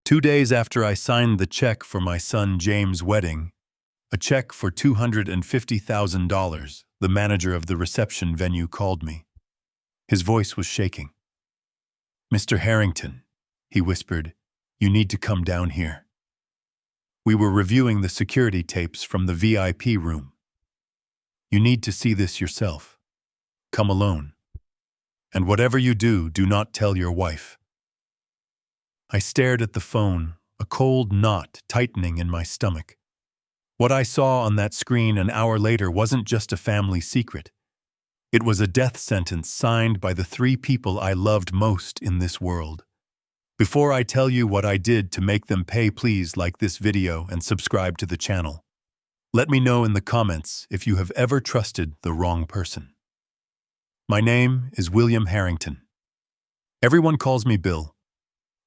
2 days after I signed the check for my son James' wedding, a check for $250,000, the manager of the reception venue called me. His voice was shaking. "Mr. Harrington," he whispered, "you need to come down here. We were reviewing the security tapes from the VIP room. You need to see this yourself. Come alone. And whatever you do, do not tell your wife." I stared at the phone, a cold knot tightening in my stomach. What I saw on that screen an hour later wasn't just a family secret. It was a death sentence signed by the 3 people I loved most in this world. Before I tell you what I did to make them pay, please like this video and subscribe to the channel. Let me know in the comments if you have ever trusted the wrong person. My name is William Harrington. Everyone calls me Bill.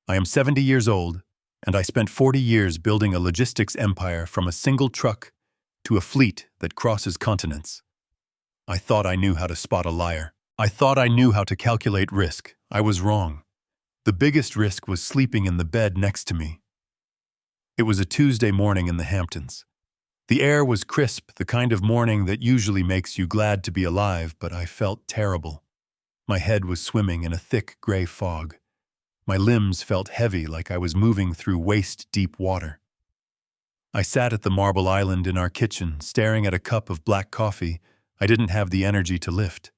I am 70 years old, and I spent 40 years building a logistics empire from a single truck to a fleet that crosses continents. I thought I knew how to spot a liar. I thought I knew how to calculate risk. I was wrong. The biggest risk was sleeping in the bed next to me. It was a Tuesday morning in the Hamptons. The air was crisp, the kind of morning that usually makes you glad to be alive, but I felt terrible. My head was swimming in a thick gray fog. My limbs felt heavy, like I was moving through waist-deep water. I sat at the marble island in our kitchen, staring at a cup of black coffee I didn't have the energy to lift.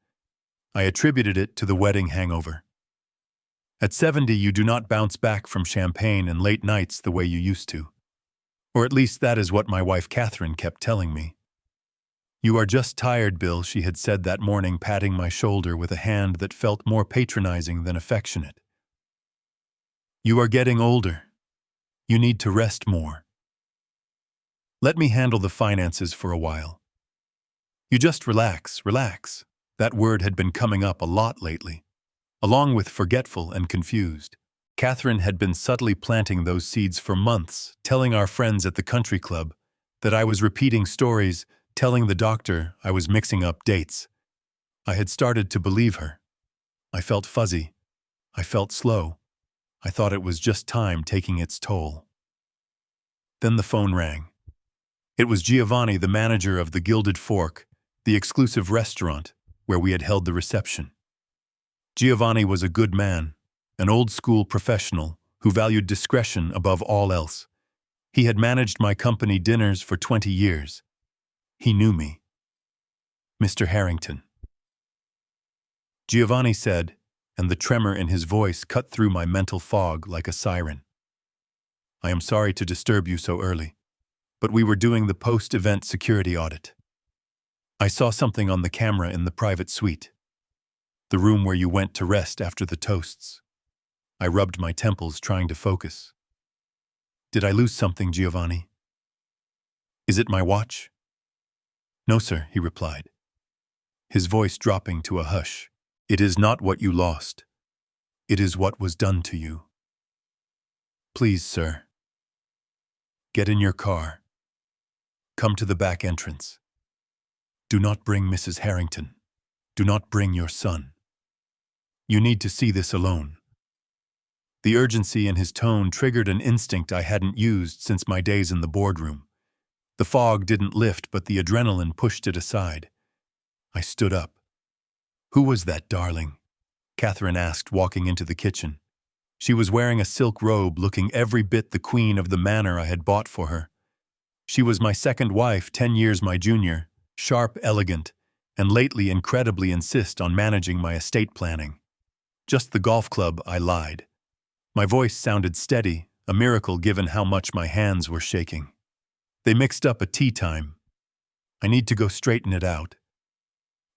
I attributed it to the wedding hangover. At 70, you do not bounce back from champagne and late nights the way you used to. Or at least that is what my wife Catherine kept telling me. "You are just tired, Bill," she had said that morning, patting my shoulder with a hand that felt more patronizing than affectionate. "You are getting older. You need to rest more. Let me handle the finances for a while. You just relax, relax." That word had been coming up a lot lately, along with forgetful and confused. Catherine had been subtly planting those seeds for months, telling our friends at the country club that I was repeating stories, telling the doctor I was mixing up dates. I had started to believe her. I felt fuzzy. I felt slow. I thought it was just time taking its toll. Then the phone rang. It was Giovanni, the manager of the Gilded Fork, the exclusive restaurant where we had held the reception. Giovanni was a good man, an old-school professional who valued discretion above all else. He had managed my company dinners for 20 years. He knew me. "Mr. Harrington." Giovanni said, and the tremor in his voice cut through my mental fog like a siren. "I am sorry to disturb you so early, but we were doing the post-event security audit. I saw something on the camera in the private suite, the room where you went to rest after the toasts." I rubbed my temples, trying to focus. "Did I lose something, Giovanni? Is it my watch?" "No, sir," he replied, his voice dropping to a hush. "It is not what you lost. It is what was done to you. Please, sir, get in your car. Come to the back entrance. Do not bring Mrs. Harrington. Do not bring your son. You need to see this alone." The urgency in his tone triggered an instinct I hadn't used since my days in the boardroom. The fog didn't lift, but the adrenaline pushed it aside. I stood up. "Who was that, darling?" Catherine asked, walking into the kitchen. She was wearing a silk robe, looking every bit the queen of the manor I had bought for her. She was my second wife, 10 years my junior, sharp, elegant, and lately incredibly insist on managing my estate planning. "Just the golf club," I lied. My voice sounded steady, a miracle given how much my hands were shaking. "They mixed up a tea time. I need to go straighten it out."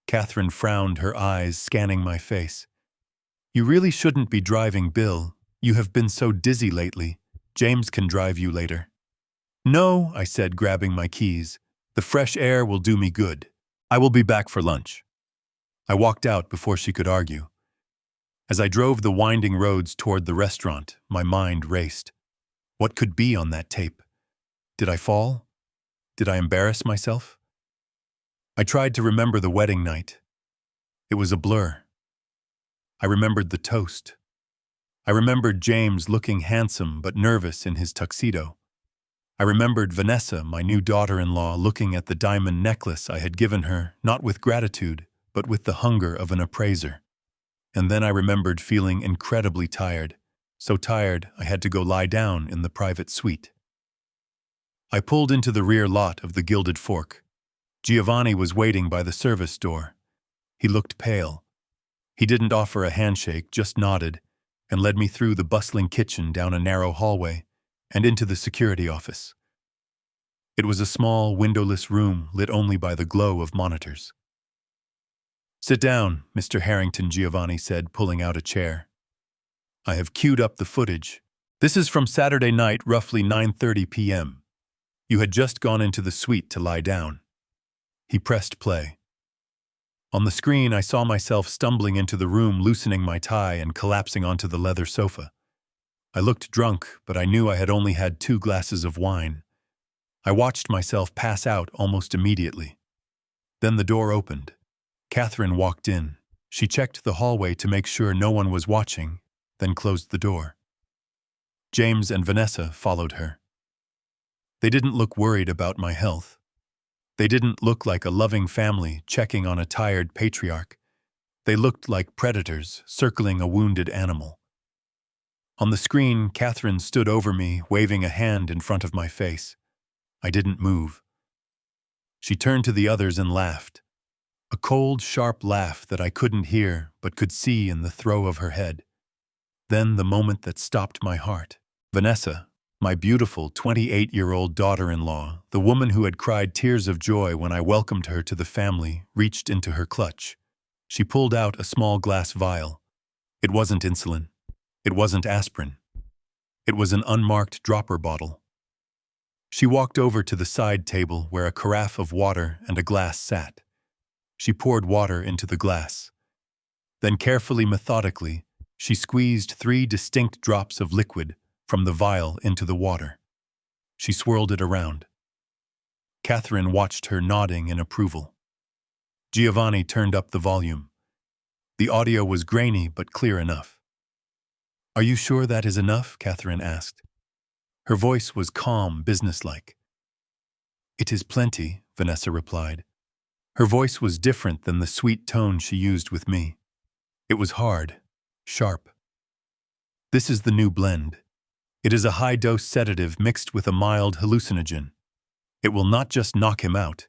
Catherine frowned, her eyes scanning my face. "You really shouldn't be driving, Bill. You have been so dizzy lately. James can drive you later." "No," I said, grabbing my keys. "The fresh air will do me good. I will be back for lunch." I walked out before she could argue. As I drove the winding roads toward the restaurant, my mind raced. What could be on that tape? Did I fall? Did I embarrass myself? I tried to remember the wedding night. It was a blur. I remembered the toast. I remembered James looking handsome but nervous in his tuxedo. I remembered Vanessa, my new daughter-in-law, looking at the diamond necklace I had given her, not with gratitude, but with the hunger of an appraiser. And then I remembered feeling incredibly tired, so tired I had to go lie down in the private suite. I pulled into the rear lot of the Gilded Fork. Giovanni was waiting by the service door. He looked pale. He didn't offer a handshake, just nodded, and led me through the bustling kitchen down a narrow hallway and into the security office. It was a small, windowless room lit only by the glow of monitors. "Sit down, Mr. Harrington," Giovanni said, pulling out a chair. "I have queued up the footage. This is from Saturday night, roughly 9:30 p.m. You had just gone into the suite to lie down." He pressed play. On the screen, I saw myself stumbling into the room, loosening my tie and collapsing onto the leather sofa. I looked drunk, but I knew I had only had 2 glasses of wine. I watched myself pass out almost immediately. Then the door opened. Catherine walked in. She checked the hallway to make sure no one was watching, then closed the door. James and Vanessa followed her. They didn't look worried about my health. They didn't look like a loving family checking on a tired patriarch. They looked like predators circling a wounded animal. On the screen, Catherine stood over me, waving a hand in front of my face. I didn't move. She turned to the others and laughed. A cold, sharp laugh that I couldn't hear but could see in the throw of her head. Then the moment that stopped my heart. Vanessa, my beautiful 28-year-old daughter-in-law, the woman who had cried tears of joy when I welcomed her to the family, reached into her clutch. She pulled out a small glass vial. It wasn't insulin. It wasn't aspirin. It was an unmarked dropper bottle. She walked over to the side table where a carafe of water and a glass sat. She poured water into the glass. Then carefully, methodically, she squeezed 3 distinct drops of liquid from the vial into the water. She swirled it around. Catherine watched her, nodding in approval. Giovanni turned up the volume. The audio was grainy but clear enough. "Are you sure that is enough?" Catherine asked. Her voice was calm, businesslike. "It is plenty," Vanessa replied. Her voice was different than the sweet tone she used with me. It was hard, sharp. "This is the new blend. It is a high-dose sedative mixed with a mild hallucinogen. It will not just knock him out.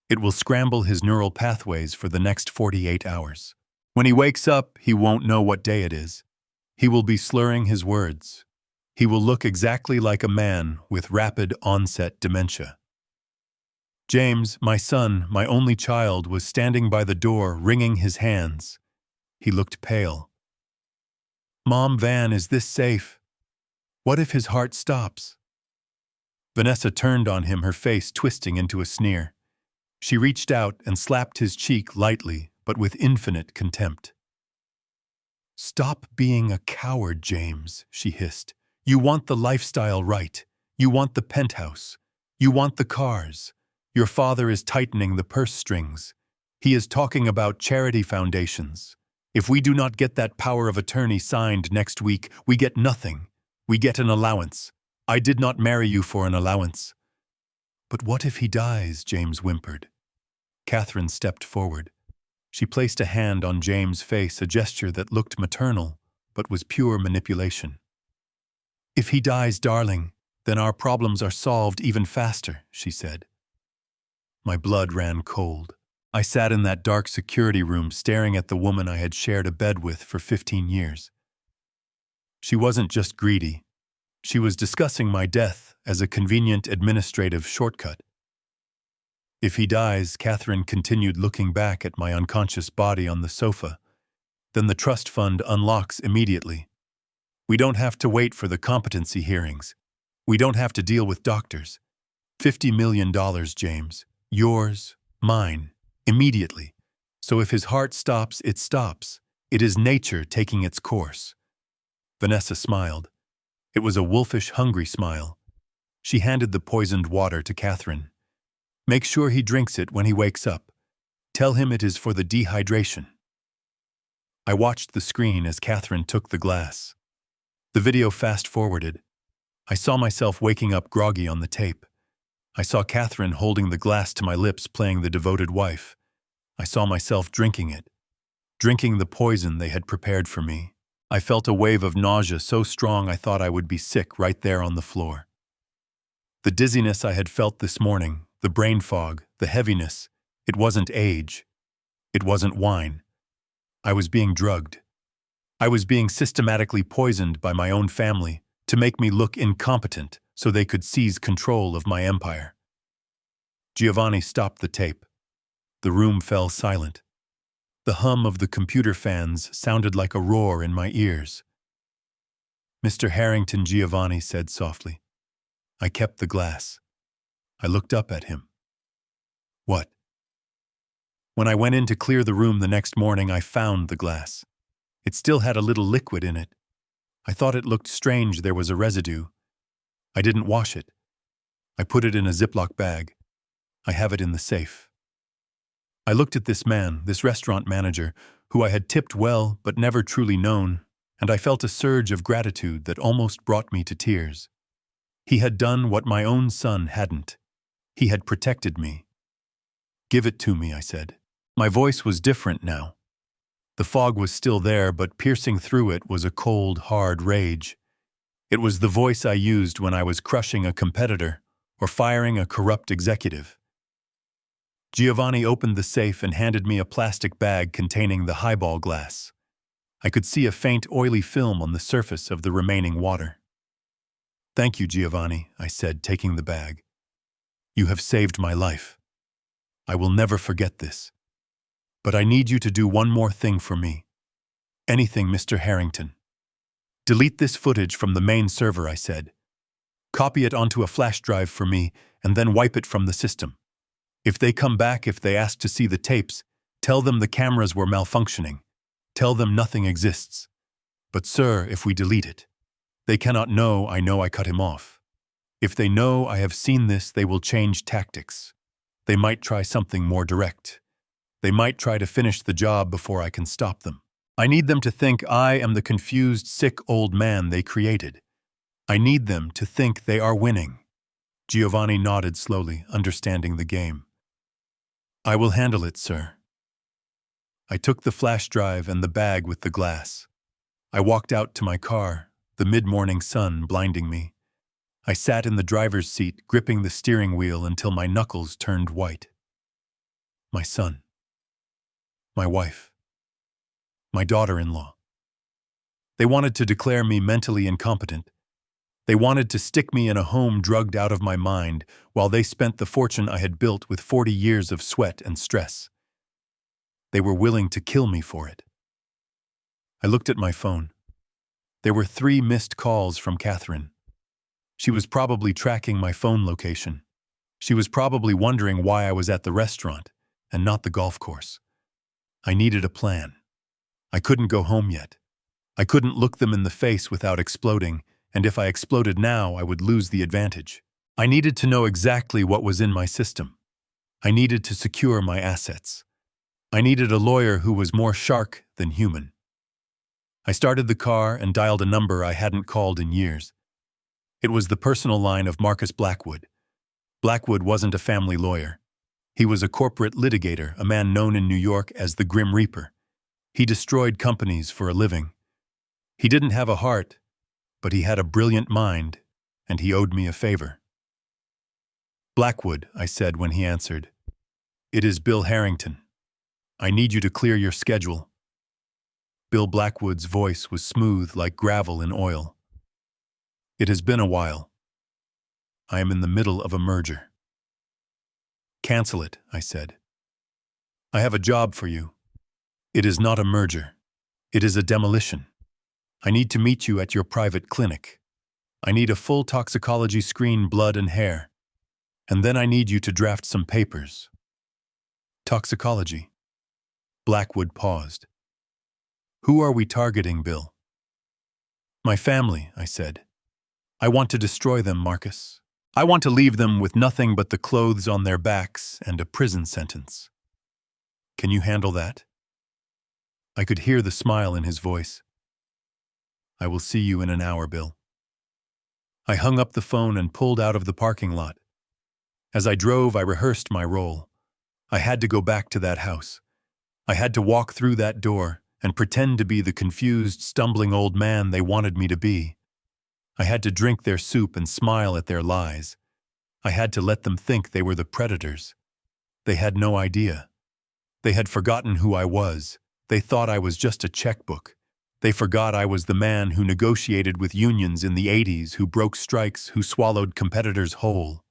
It will scramble his neural pathways for the next 48 hours. When he wakes up, he won't know what day it is. He will be slurring his words. He will look exactly like a man with rapid onset dementia." James, my son, my only child, was standing by the door, wringing his hands. He looked pale. "Mom, Van, is this safe? What if his heart stops?" Vanessa turned on him, her face twisting into a sneer. She reached out and slapped his cheek lightly, but with infinite contempt. "Stop being a coward, James," she hissed. "You want the lifestyle right. You want the penthouse. You want the cars. Your father is tightening the purse strings. He is talking about charity foundations. If we do not get that power of attorney signed next week, we get nothing. We get an allowance. I did not marry you for an allowance." "But what if he dies?" James whimpered. Catherine stepped forward. She placed a hand on James' face, a gesture that looked maternal, but was pure manipulation. "If he dies, darling, then our problems are solved even faster," she said. My blood ran cold. I sat in that dark security room staring at the woman I had shared a bed with for 15 years. She wasn't just greedy. She was discussing my death as a convenient administrative shortcut. "If he dies," Catherine continued, looking back at my unconscious body on the sofa, "then the trust fund unlocks immediately. We don't have to wait for the competency hearings. We don't have to deal with doctors. $50 million, James. Yours, mine, immediately. So if his heart stops, it stops. It is nature taking its course." Vanessa smiled. It was a wolfish, hungry smile. She handed the poisoned water to Catherine. "Make sure he drinks it when he wakes up. Tell him it is for the dehydration." I watched the screen as Catherine took the glass. The video fast-forwarded. I saw myself waking up groggy on the tape. I saw Catherine holding the glass to my lips playing the devoted wife. I saw myself drinking it, drinking the poison they had prepared for me. I felt a wave of nausea so strong I thought I would be sick right there on the floor. The dizziness I had felt this morning, the brain fog, the heaviness, it wasn't age. It wasn't wine. I was being drugged. I was being systematically poisoned by my own family to make me look incompetent so they could seize control of my empire. Giovanni stopped the tape. The room fell silent. The hum of the computer fans sounded like a roar in my ears. "Mr. Harrington," Giovanni said softly. I kept the glass. I looked up at him. "What?" When I went in to clear the room the next morning, I found the glass. It still had a little liquid in it. I thought it looked strange there was a residue. I didn't wash it. I put it in a Ziploc bag. I have it in the safe. I looked at this man, this restaurant manager, who I had tipped well but never truly known, and I felt a surge of gratitude that almost brought me to tears. He had done what my own son hadn't. He had protected me. "Give it to me," I said. My voice was different now. The fog was still there, but piercing through it was a cold, hard rage. It was the voice I used when I was crushing a competitor or firing a corrupt executive. Giovanni opened the safe and handed me a plastic bag containing the highball glass. I could see a faint oily film on the surface of the remaining water. "Thank you, Giovanni," I said, taking the bag. "You have saved my life. I will never forget this. But I need you to do one more thing for me. Anything, Mr. Harrington. Delete this footage from the main server," I said. "Copy it onto a flash drive for me, and then wipe it from the system. If they come back, if they ask to see the tapes, tell them the cameras were malfunctioning. Tell them nothing exists. But sir, if we delete it, they cannot know I cut him off. If they know I have seen this, they will change tactics. They might try something more direct. They might try to finish the job before I can stop them. I need them to think I am the confused, sick old man they created. I need them to think they are winning." Giovanni nodded slowly, understanding the game. "I will handle it, sir." I took the flash drive and the bag with the glass. I walked out to my car, the mid-morning sun blinding me. I sat in the driver's seat, gripping the steering wheel until my knuckles turned white. My son. My wife. My daughter-in-law. They wanted to declare me mentally incompetent. They wanted to stick me in a home drugged out of my mind while they spent the fortune I had built with 40 years of sweat and stress. They were willing to kill me for it. I looked at my phone. There were 3 missed calls from Catherine. She was probably tracking my phone location. She was probably wondering why I was at the restaurant and not the golf course. I needed a plan. I couldn't go home yet. I couldn't look them in the face without exploding, and if I exploded now, I would lose the advantage. I needed to know exactly what was in my system. I needed to secure my assets. I needed a lawyer who was more shark than human. I started the car and dialed a number I hadn't called in years. It was the personal line of Marcus Blackwood. Blackwood wasn't a family lawyer. He was a corporate litigator, a man known in New York as the Grim Reaper. He destroyed companies for a living. He didn't have a heart, but he had a brilliant mind, and he owed me a favor. "Blackwood," I said when he answered. "It is Bill Harrington. I need you to clear your schedule." Bill Blackwood's voice was smooth like gravel in oil. "It has been a while. I am in the middle of a merger." "Cancel it," I said. "I have a job for you. It is not a merger. It is a demolition. I need to meet you at your private clinic. I need a full toxicology screen, blood and hair. And then I need you to draft some papers." "Toxicology?" Blackwood paused. "Who are we targeting, Bill?" "My family," I said. "I want to destroy them, Marcus. I want to leave them with nothing but the clothes on their backs and a prison sentence. Can you handle that?" I could hear the smile in his voice. I will see you in an hour, Bill. I hung up the phone and pulled out of the parking lot. As I drove, I rehearsed my role. I had to go back to that house. I had to walk through that door and pretend to be the confused, stumbling old man they wanted me to be. I had to drink their soup and smile at their lies. I had to let them think they were the predators. They had no idea. They had forgotten who I was. They thought I was just a checkbook. They forgot I was the man who negotiated with unions in the 80s, who broke strikes, who swallowed competitors whole.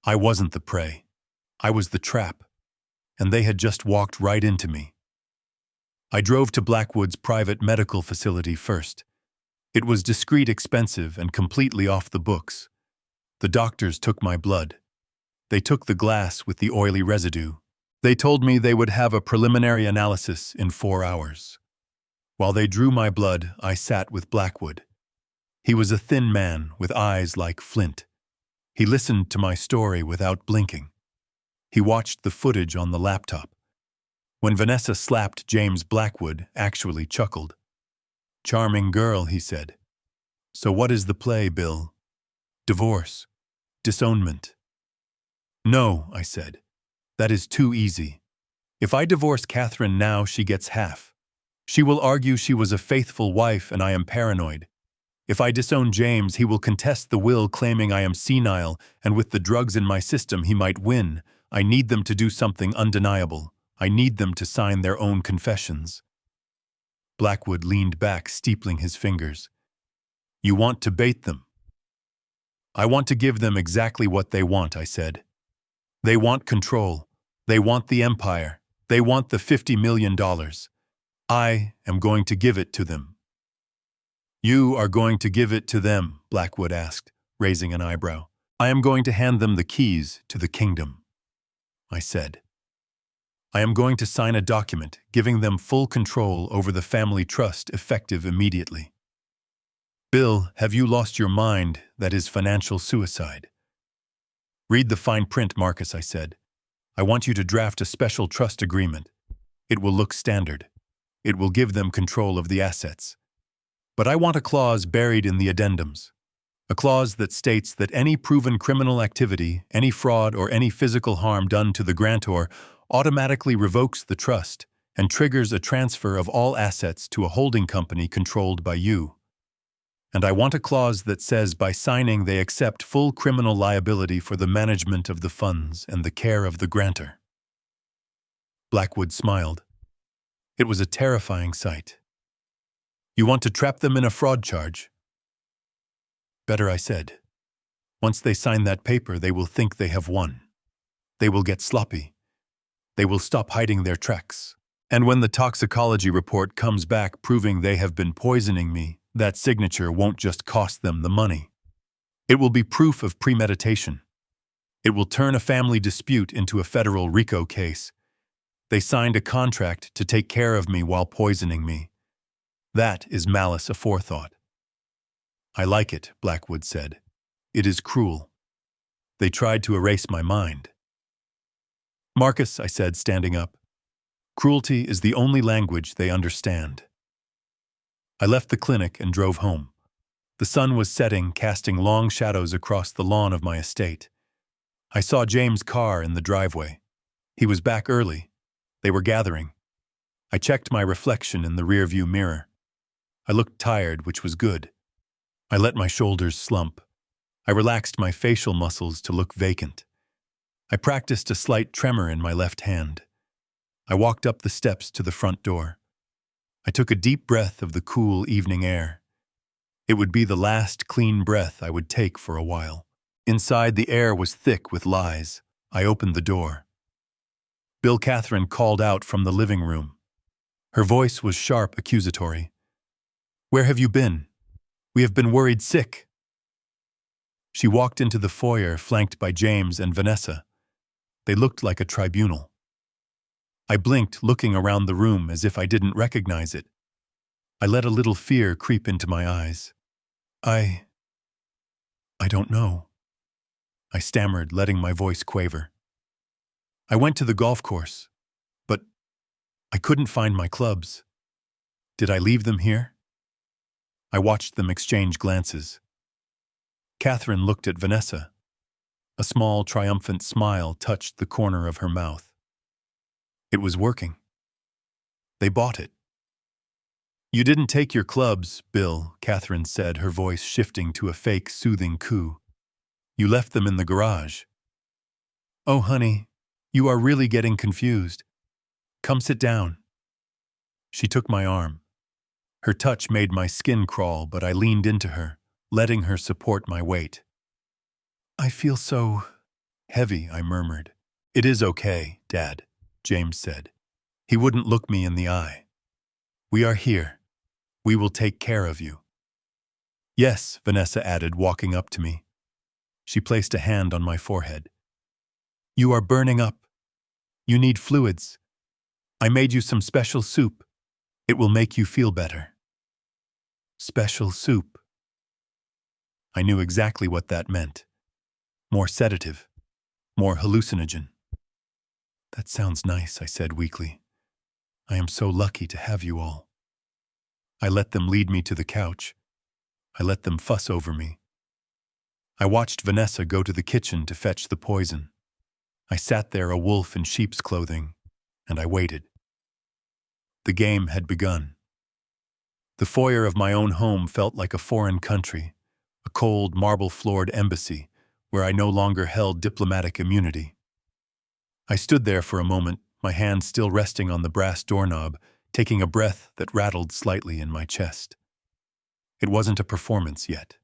I wasn't the prey. I was the trap. And they had just walked right into me. I drove to Blackwood's private medical facility first. It was discreet, expensive, and completely off the books. The doctors took my blood. They took the glass with the oily residue. They told me they would have a preliminary analysis in 4 hours. While they drew my blood, I sat with Blackwood. He was a thin man with eyes like flint. He listened to my story without blinking. He watched the footage on the laptop. When Vanessa slapped James, Blackwood actually chuckled. "Charming girl," he said. "So what is the play, Bill? Divorce? Disownment?" "No," I said. "That is too easy. If I divorce Catherine now, she gets half. She will argue she was a faithful wife and I am paranoid. If I disown James, he will contest the will, claiming I am senile, and with the drugs in my system, he might win. I need them to do something undeniable. I need them to sign their own confessions." Blackwood leaned back, steepling his fingers. "You want to bait them?" "I want to give them exactly what they want," I said. "They want control. They want the empire. They want the $50 million. I am going to give it to them." "You are going to give it to them?" Blackwood asked, raising an eyebrow. "I am going to hand them the keys to the kingdom," I said. "I am going to sign a document giving them full control over the family trust, effective immediately." "Bill, have you lost your mind? That is financial suicide." "Read the fine print, Marcus," I said. "I want you to draft a special trust agreement. It will look standard. It will give them control of the assets. But I want a clause buried in the addendums. A clause that states that any proven criminal activity, any fraud or any physical harm done to the grantor automatically revokes the trust and triggers a transfer of all assets to a holding company controlled by you. And I want a clause that says by signing they accept full criminal liability for the management of the funds and the care of the grantor." Blackwood smiled. It was a terrifying sight. "You want to trap them in a fraud charge?" "Better," I said. "Once they sign that paper, they will think they have won. They will get sloppy. They will stop hiding their tracks. And when the toxicology report comes back proving they have been poisoning me, that signature won't just cost them the money. It will be proof of premeditation. It will turn a family dispute into a federal RICO case. They signed a contract to take care of me while poisoning me. That is malice aforethought." "I like it," Blackwood said. "It is cruel. They tried to erase my mind." "Marcus," I said, standing up, "cruelty is the only language they understand." I left the clinic and drove home. The sun was setting, casting long shadows across the lawn of my estate. I saw James' car in the driveway. He was back early. They were gathering. I checked my reflection in the rearview mirror. I looked tired, which was good. I let my shoulders slump. I relaxed my facial muscles to look vacant. I practiced a slight tremor in my left hand. I walked up the steps to the front door. I took a deep breath of the cool evening air. It would be the last clean breath I would take for a while. Inside, the air was thick with lies. I opened the door. Bill Catherine called out from the living room. Her voice was sharp, accusatory. "Where have you been? We have been worried sick." She walked into the foyer, flanked by James and Vanessa. They looked like a tribunal. I blinked, looking around the room as if I didn't recognize it. I let a little fear creep into my eyes. I don't know," I stammered, letting my voice quaver. "I went to the golf course, but I couldn't find my clubs. Did I leave them here?" I watched them exchange glances. Catherine looked at Vanessa. A small, triumphant smile touched the corner of her mouth. It was working. They bought it. "You didn't take your clubs, Bill," Catherine said, her voice shifting to a fake, soothing coo. "You left them in the garage." "Oh, honey, you are really getting confused. Come sit down." She took my arm. Her touch made my skin crawl, but I leaned into her, letting her support my weight. "I feel so heavy," I murmured. "It is okay, Dad," James said. He wouldn't look me in the eye. "We are here. We will take care of you." "Yes," Vanessa added, walking up to me. She placed a hand on my forehead. "You are burning up. You need fluids. I made you some special soup. It will make you feel better." Special soup. I knew exactly what that meant. More sedative. More hallucinogen. "That sounds nice," I said weakly. "I am so lucky to have you all." I let them lead me to the couch. I let them fuss over me. I watched Vanessa go to the kitchen to fetch the poison. I sat there, a wolf in sheep's clothing, and I waited. The game had begun. The foyer of my own home felt like a foreign country, a cold, marble-floored embassy where I no longer held diplomatic immunity. I stood there for a moment, my hand still resting on the brass doorknob, taking a breath that rattled slightly in my chest. It wasn't a performance yet.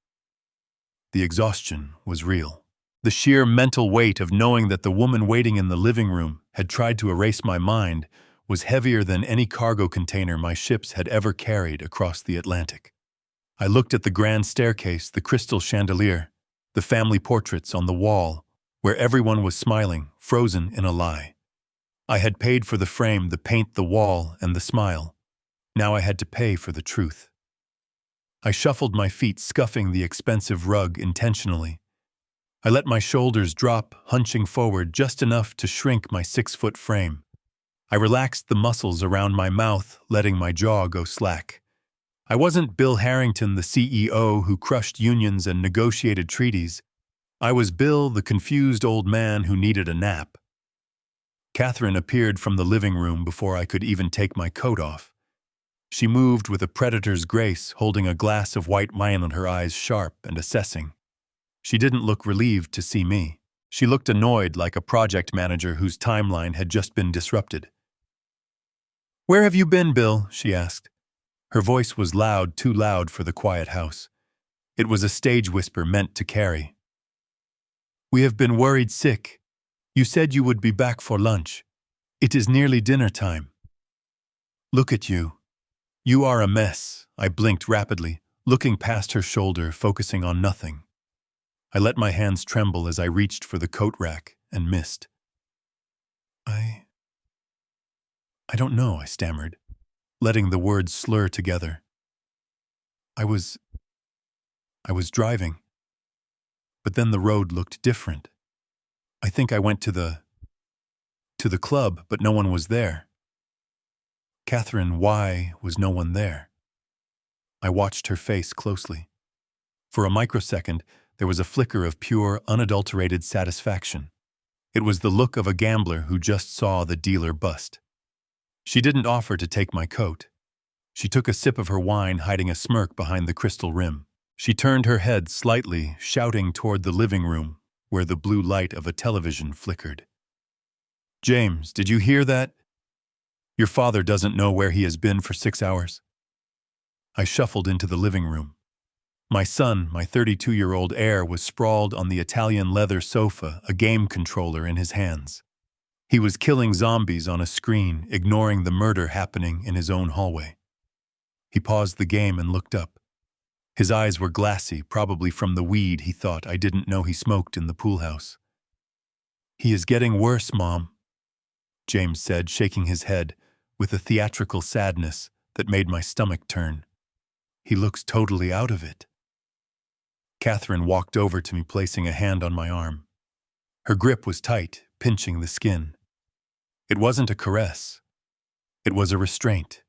The exhaustion was real. The sheer mental weight of knowing that the woman waiting in the living room had tried to erase my mind was heavier than any cargo container my ships had ever carried across the Atlantic. I looked at the grand staircase, the crystal chandelier, the family portraits on the wall, where everyone was smiling, frozen in a lie. I had paid for the frame, the paint, the wall, and the smile. Now I had to pay for the truth. I shuffled my feet, scuffing the expensive rug intentionally. I let my shoulders drop, hunching forward just enough to shrink my 6-foot frame. I relaxed the muscles around my mouth, letting my jaw go slack. I wasn't Bill Harrington, the CEO who crushed unions and negotiated treaties. I was Bill, the confused old man who needed a nap. Catherine appeared from the living room before I could even take my coat off. She moved with a predator's grace, holding a glass of white wine on her eyes, sharp and assessing. She didn't look relieved to see me. She looked annoyed, like a project manager whose timeline had just been disrupted. "Where have you been, Bill?" she asked. Her voice was loud, too loud for the quiet house. It was a stage whisper meant to carry. "We have been worried sick. You said you would be back for lunch. It is nearly dinner time." "Look at you. You are a mess." I blinked rapidly, looking past her shoulder, focusing on nothing. I let my hands tremble as I reached for the coat rack and missed. I don't know," I stammered, letting the words slur together. I was driving. But then the road looked different. I think I went to the club, but no one was there. "Catherine, why was no one there?" I watched her face closely. For a microsecond, there was a flicker of pure, unadulterated satisfaction. It was the look of a gambler who just saw the dealer bust. She didn't offer to take my coat. She took a sip of her wine, hiding a smirk behind the crystal rim. She turned her head slightly, shouting toward the living room, where the blue light of a television flickered. "James, did you hear that? Your father doesn't know where he has been for 6 hours." I shuffled into the living room. My son, my 32-year-old heir, was sprawled on the Italian leather sofa, a game controller in his hands. He was killing zombies on a screen, ignoring the murder happening in his own hallway. He paused the game and looked up. His eyes were glassy, probably from the weed he thought I didn't know he smoked in the pool house. "He is getting worse, Mom," James said, shaking his head with a theatrical sadness that made my stomach turn. "He looks totally out of it." Catherine walked over to me, placing a hand on my arm. Her grip was tight, pinching the skin. It wasn't a caress. It was a restraint.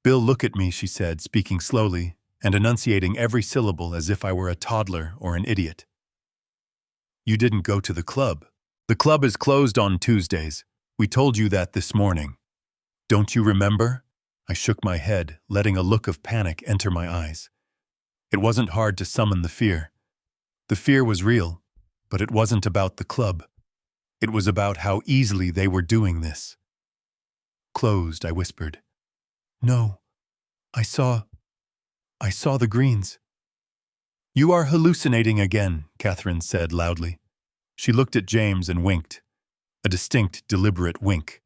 "Bill, look at me," she said, speaking slowly, and enunciating every syllable as if I were a toddler or an idiot. You didn't go to the club. The club is closed on Tuesdays. We told you that this morning. Don't you remember? I shook my head, letting a look of panic enter my eyes. It wasn't hard to summon the fear. The fear was real, but it wasn't about the club. It was about how easily they were doing this. Closed, I whispered. No, I saw the greens. You are hallucinating again, Catherine said loudly. She looked at James and winked, a distinct, deliberate wink.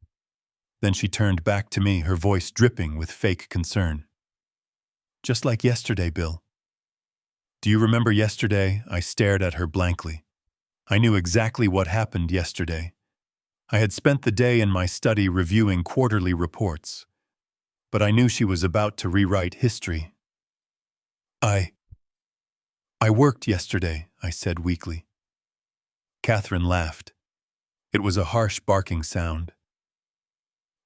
Then she turned back to me, her voice dripping with fake concern. Just like yesterday, Bill. Do you remember yesterday? I stared at her blankly. I knew exactly what happened yesterday. I had spent the day in my study reviewing quarterly reports, but I knew she was about to rewrite history. I worked yesterday, I said weakly. Catherine laughed. It was a harsh barking sound.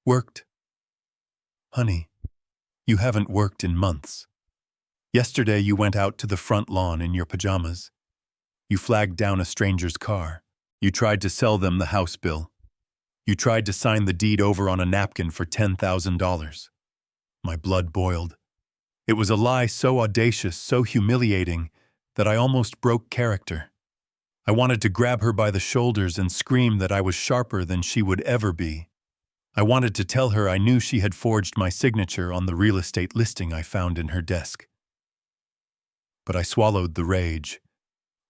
Worked? Honey, you haven't worked in months. Yesterday you went out to the front lawn in your pajamas. You flagged down a stranger's car. You tried to sell them the house bill. You tried to sign the deed over on a napkin for $10,000. My blood boiled. It was a lie so audacious, so humiliating, that I almost broke character. I wanted to grab her by the shoulders and scream that I was sharper than she would ever be. I wanted to tell her I knew she had forged my signature on the real estate listing I found in her desk. But I swallowed the rage.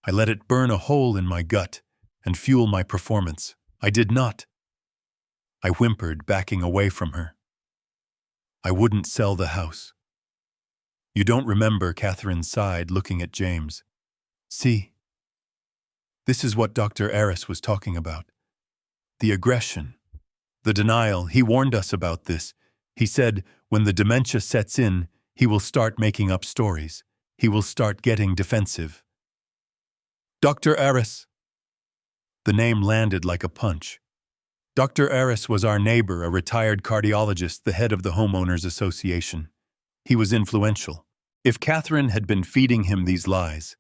I let it burn a hole in my gut and fuel my performance. I did not. I whimpered, backing away from her. I wouldn't sell the house. You don't remember, Catherine sighed, looking at James. See, this is what Dr. Aris was talking about. The aggression, the denial. He warned us about this. He said, when the dementia sets in, he will start making up stories. He will start getting defensive. Dr. Aris. The name landed like a punch. Dr. Aris was our neighbor, a retired cardiologist, the head of the Homeowners Association. He was influential. If Catherine had been feeding him these lies,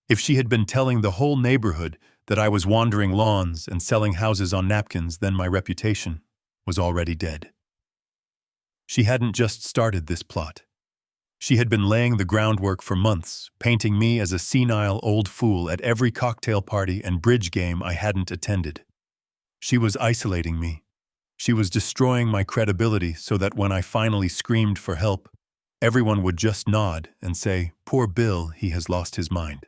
if she had been telling the whole neighborhood that I was wandering lawns and selling houses on napkins, then my reputation was already dead. She hadn't just started this plot. She had been laying the groundwork for months, painting me as a senile old fool at every cocktail party and bridge game I hadn't attended. She was isolating me. She was destroying my credibility so that when I finally screamed for help, everyone would just nod and say, "Poor Bill, he has lost his mind."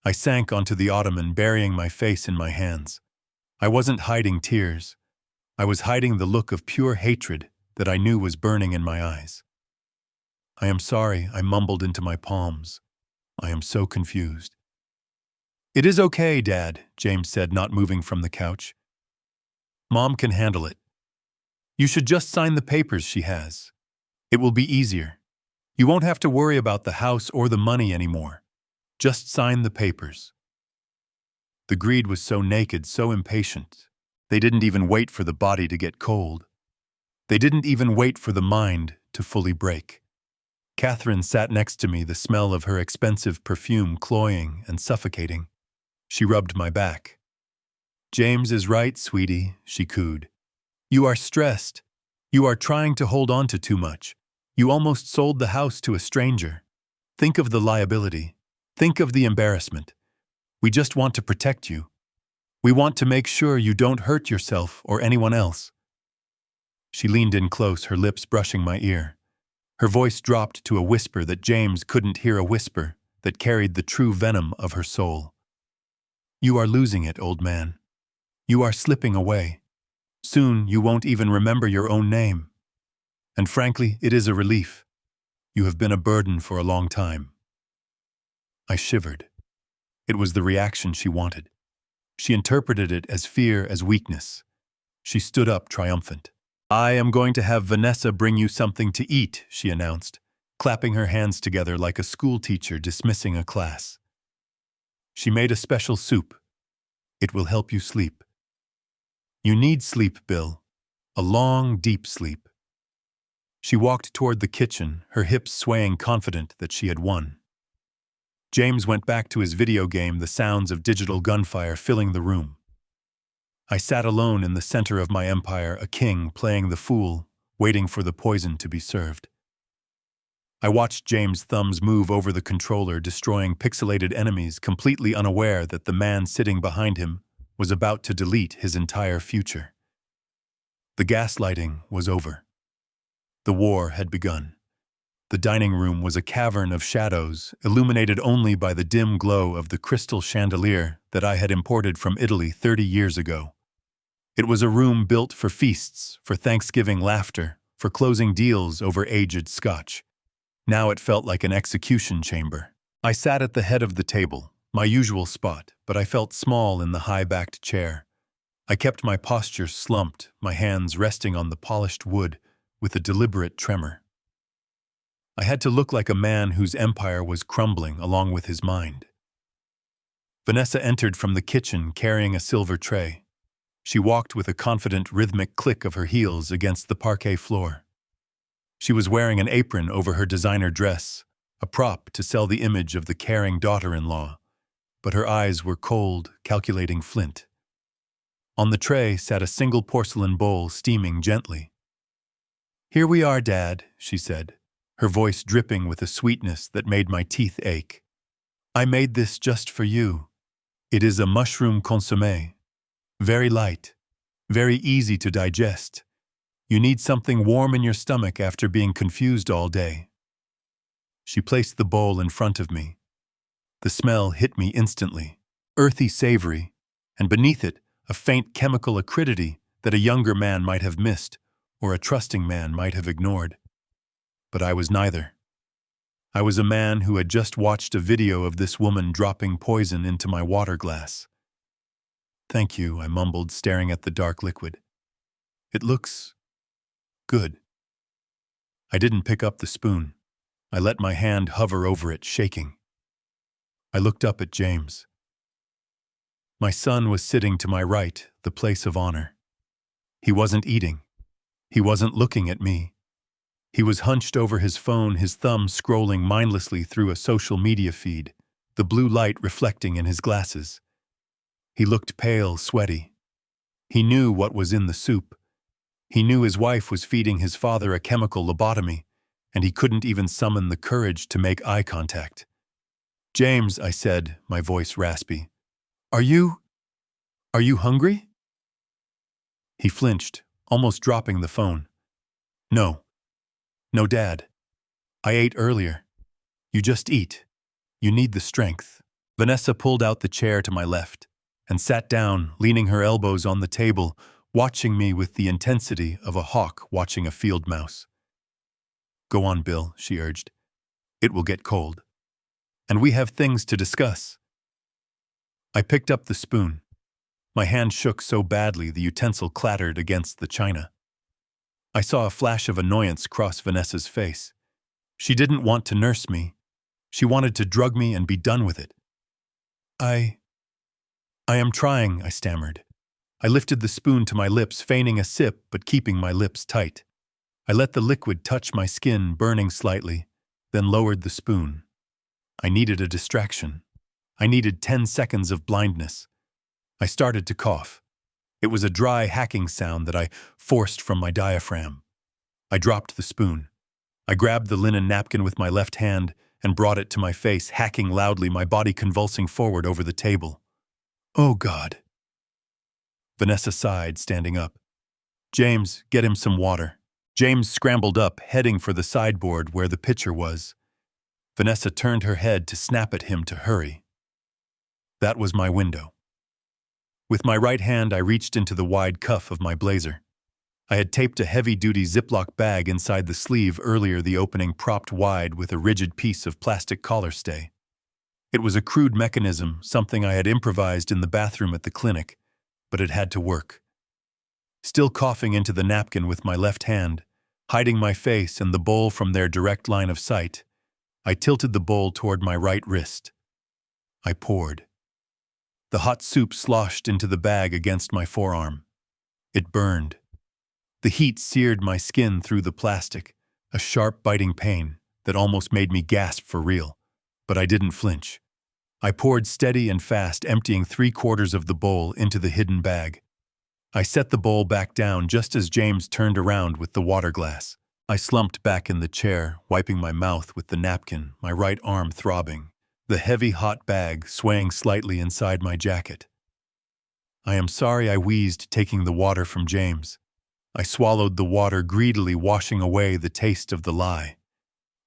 I sank onto the ottoman, burying my face in my hands. I wasn't hiding tears. I was hiding the look of pure hatred that I knew was burning in my eyes. I am sorry, I mumbled into my palms. I am so confused. It is okay, Dad, James said, not moving from the couch. Mom can handle it. You should just sign the papers she has. It will be easier. You won't have to worry about the house or the money anymore. Just sign the papers. The greed was so naked, so impatient. They didn't even wait for the body to get cold. They didn't even wait for the mind to fully break. Catherine sat next to me, the smell of her expensive perfume cloying and suffocating. She rubbed my back. James is right, sweetie, she cooed. You are stressed. You are trying to hold on to too much. You almost sold the house to a stranger. Think of the liability. Think of the embarrassment. We just want to protect you. We want to make sure you don't hurt yourself or anyone else. She leaned in close, her lips brushing my ear. Her voice dropped to a whisper that James couldn't hear, a whisper that carried the true venom of her soul. You are losing it, old man. You are slipping away. Soon you won't even remember your own name. And frankly, it is a relief. You have been a burden for a long time. I shivered. It was the reaction she wanted. She interpreted it as fear, as weakness. She stood up, triumphant. I am going to have Vanessa bring you something to eat, she announced, clapping her hands together like a school teacher dismissing a class. She made a special soup. It will help you sleep. You need sleep, Bill. A long, deep sleep. She walked toward the kitchen, her hips swaying, confident that she had won. James went back to his video game, the sounds of digital gunfire filling the room. I sat alone in the center of my empire, a king playing the fool, waiting for the poison to be served. I watched James' thumbs move over the controller, destroying pixelated enemies, completely unaware that the man sitting behind him was about to delete his entire future. The gaslighting was over. The war had begun. The dining room was a cavern of shadows, illuminated only by the dim glow of the crystal chandelier that I had imported from Italy 30 years ago. It was a room built for feasts, for Thanksgiving laughter, for closing deals over aged scotch. Now it felt like an execution chamber. I sat at the head of the table, my usual spot, but I felt small in the high-backed chair. I kept my posture slumped, my hands resting on the polished wood with a deliberate tremor. I had to look like a man whose empire was crumbling along with his mind. Vanessa entered from the kitchen carrying a silver tray. She walked with a confident, rhythmic click of her heels against the parquet floor. She was wearing an apron over her designer dress, a prop to sell the image of the caring daughter-in-law, but her eyes were cold, calculating flint. On the tray sat a single porcelain bowl steaming gently. "Here we are, Dad," she said, her voice dripping with a sweetness that made my teeth ache. "I made this just for you. It is a mushroom consommé. Very light, very easy to digest. You need something warm in your stomach after being confused all day." She placed the bowl in front of me. The smell hit me instantly, earthy, savory, and beneath it, a faint chemical acridity that a younger man might have missed or a trusting man might have ignored. But I was neither. I was a man who had just watched a video of this woman dropping poison into my water glass. "Thank you," I mumbled, staring at the dark liquid. "It looks good." I didn't pick up the spoon. I let my hand hover over it, shaking. I looked up at James. My son was sitting to my right, the place of honor. He wasn't eating. He wasn't looking at me. He was hunched over his phone, his thumb scrolling mindlessly through a social media feed, the blue light reflecting in his glasses. He looked pale, sweaty. He knew what was in the soup. He knew his wife was feeding his father a chemical lobotomy, and he couldn't even summon the courage to make eye contact. "James," I said, my voice raspy, Are you hungry?" He flinched, almost dropping the phone. No, Dad. I ate earlier. You just eat. You need the strength." Vanessa pulled out the chair to my left and sat down, leaning her elbows on the table, watching me with the intensity of a hawk watching a field mouse. "Go on, Bill," she urged. "It will get cold. And we have things to discuss." I picked up the spoon. My hand shook so badly the utensil clattered against the china. I saw a flash of annoyance cross Vanessa's face. She didn't want to nurse me. She wanted to drug me and be done with it. I am trying," I stammered. I lifted the spoon to my lips, feigning a sip but keeping my lips tight. I let the liquid touch my skin, burning slightly, then lowered the spoon. I needed a distraction. I needed 10 seconds of blindness. I started to cough. It was a dry, hacking sound that I forced from my diaphragm. I dropped the spoon. I grabbed the linen napkin with my left hand and brought it to my face, hacking loudly, my body convulsing forward over the table. "Oh, God." Vanessa sighed, standing up. "James, get him some water." James scrambled up, heading for the sideboard where the pitcher was. Vanessa turned her head to snap at him to hurry. That was my window. With my right hand, I reached into the wide cuff of my blazer. I had taped a heavy-duty Ziploc bag inside the sleeve earlier, the opening propped wide with a rigid piece of plastic collar stay. It was a crude mechanism, something I had improvised in the bathroom at the clinic, but it had to work. Still coughing into the napkin with my left hand, hiding my face and the bowl from their direct line of sight, I tilted the bowl toward my right wrist. I poured. The hot soup sloshed into the bag against my forearm. It burned. The heat seared my skin through the plastic, a sharp, biting pain that almost made me gasp for real. But I didn't flinch. I poured steady and fast, emptying 3/4 of the bowl into the hidden bag. I set the bowl back down just as James turned around with the water glass. I slumped back in the chair, wiping my mouth with the napkin, my right arm throbbing, the heavy, hot bag swaying slightly inside my jacket. "I am sorry," I wheezed, taking the water from James. I swallowed the water, greedily washing away the taste of the lie.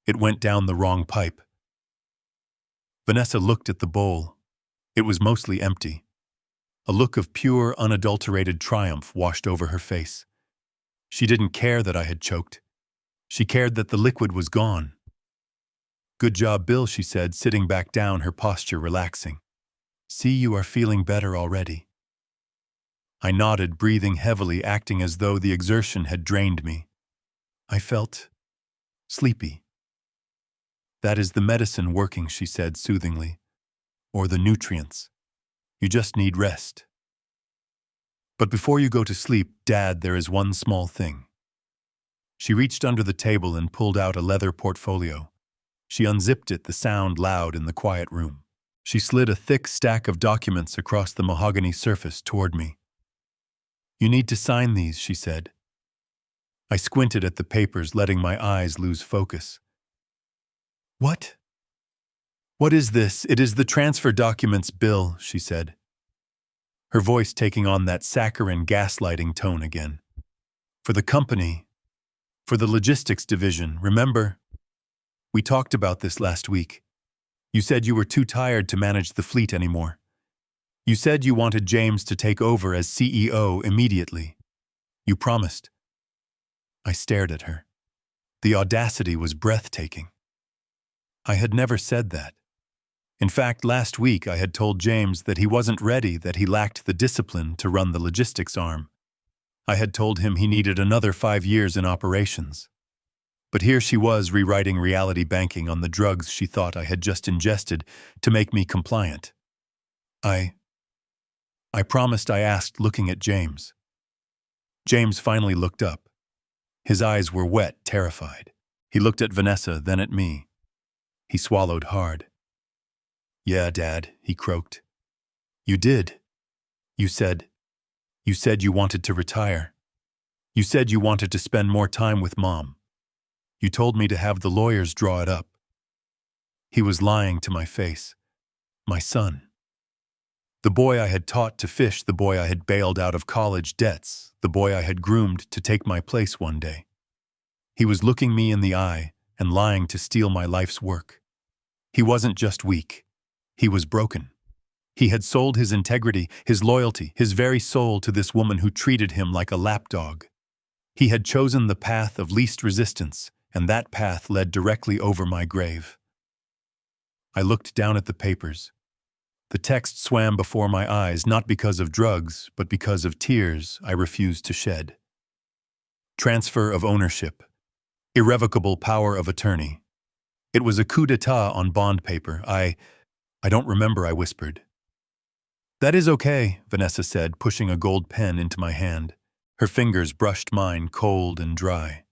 It went down the wrong pipe. Vanessa looked at the bowl. It was mostly empty. A look of pure, unadulterated triumph washed over her face. She didn't care that I had choked. She cared that the liquid was gone. "Good job, Bill," she said, sitting back down, her posture relaxing. "See, you are feeling better already." I nodded, breathing heavily, acting as though the exertion had drained me. I felt sleepy. "That is the medicine working," she said soothingly. "Or the nutrients. You just need rest. But before you go to sleep, Dad, there is one small thing." She reached under the table and pulled out a leather portfolio. She unzipped it, the sound loud in the quiet room. She slid a thick stack of documents across the mahogany surface toward me. "You need to sign these," she said. I squinted at the papers, letting my eyes lose focus. "What? What is this?" "It is the transfer documents, Bill," she said, her voice taking on that saccharine gaslighting tone again. "For the company, for the logistics division, remember? We talked about this last week. You said you were too tired to manage the fleet anymore. You said you wanted James to take over as CEO immediately. You promised." I stared at her. The audacity was breathtaking. I had never said that. In fact, last week I had told James that he wasn't ready, that he lacked the discipline to run the logistics arm. I had told him he needed another 5 years in operations. But here she was rewriting reality banking on the drugs she thought I had just ingested to make me compliant. I promised," I asked, looking at James. James finally looked up. His eyes were wet, terrified. He looked at Vanessa, then at me. He swallowed hard. "Yeah, Dad," he croaked. "You did. You said you wanted to retire. You said you wanted to spend more time with Mom. You told me to have the lawyers draw it up." He was lying to my face. My son. The boy I had taught to fish, the boy I had bailed out of college debts, the boy I had groomed to take my place one day. He was looking me in the eye and lying to steal my life's work. He wasn't just weak. He was broken. He had sold his integrity, his loyalty, his very soul to this woman who treated him like a lapdog. He had chosen the path of least resistance, and that path led directly over my grave. I looked down at the papers. The text swam before my eyes, not because of drugs, but because of tears I refused to shed. Transfer of ownership. Irrevocable power of attorney. It was a coup d'etat on bond paper. I don't remember," I whispered. "That is okay," Vanessa said, pushing a gold pen into my hand. Her fingers brushed mine, cold and dry.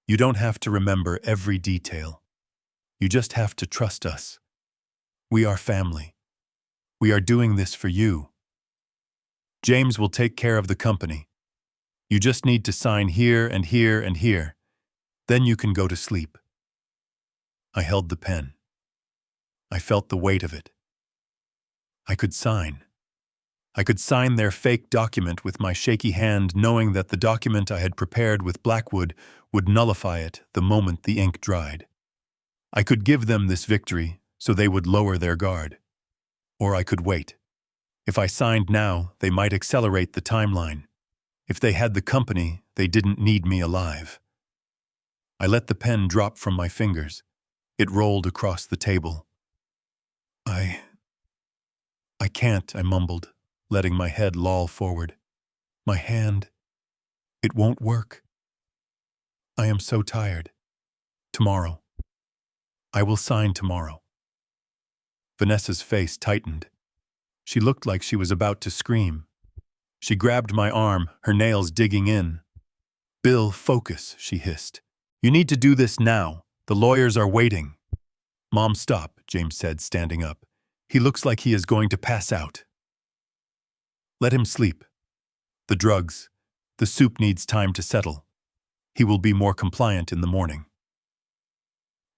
"You don't have to remember every detail. You just have to trust us. We are family. We are doing this for you. James will take care of the company. You just need to sign here and here and here. Then you can go to sleep." I held the pen. I felt the weight of it. I could sign. I could sign their fake document with my shaky hand, knowing that the document I had prepared with Blackwood would nullify it the moment the ink dried. I could give them this victory so they would lower their guard. Or I could wait. If I signed now, they might accelerate the timeline. If they had the company, they didn't need me alive. I let the pen drop from my fingers. It rolled across the table. I can't," I mumbled, letting my head loll forward. "My hand, it won't work. I am so tired. Tomorrow. I will sign tomorrow." Vanessa's face tightened. She looked like she was about to scream. She grabbed my arm, her nails digging in. "Bill, focus," she hissed. You need to do this now. The lawyers are waiting. Mom, stop, James said, standing up. He looks like he is going to pass out. Let him sleep. The drugs. The soup needs time to settle. He will be more compliant in the morning.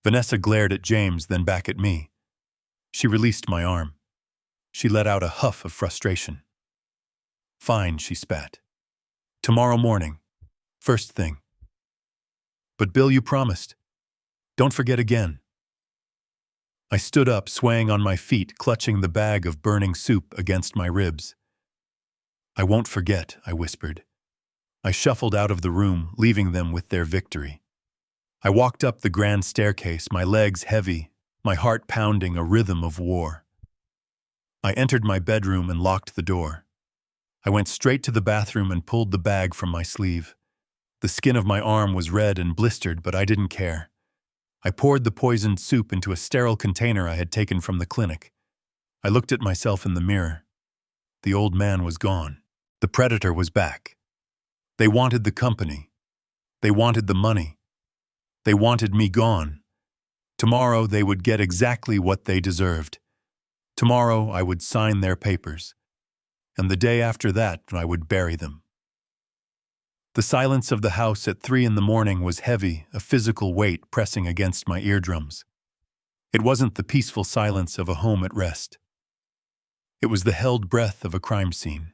Vanessa glared at James, then back at me. She released my arm. She let out a huff of frustration. Fine, she spat. Tomorrow morning. First thing. But Bill, you promised. Don't forget again. I stood up, swaying on my feet, clutching the bag of burning soup against my ribs. I won't forget, I whispered. I shuffled out of the room, leaving them with their victory. I walked up the grand staircase, my legs heavy, my heart pounding a rhythm of war. I entered my bedroom and locked the door. I went straight to the bathroom and pulled the bag from my sleeve. The skin of my arm was red and blistered, but I didn't care. I poured the poisoned soup into a sterile container I had taken from the clinic. I looked at myself in the mirror. The old man was gone. The predator was back. They wanted the company. They wanted the money. They wanted me gone. Tomorrow they would get exactly what they deserved. Tomorrow I would sign their papers. And the day after that I would bury them. The silence of the house at 3 a.m. was heavy, a physical weight pressing against my eardrums. It wasn't the peaceful silence of a home at rest. It was the held breath of a crime scene.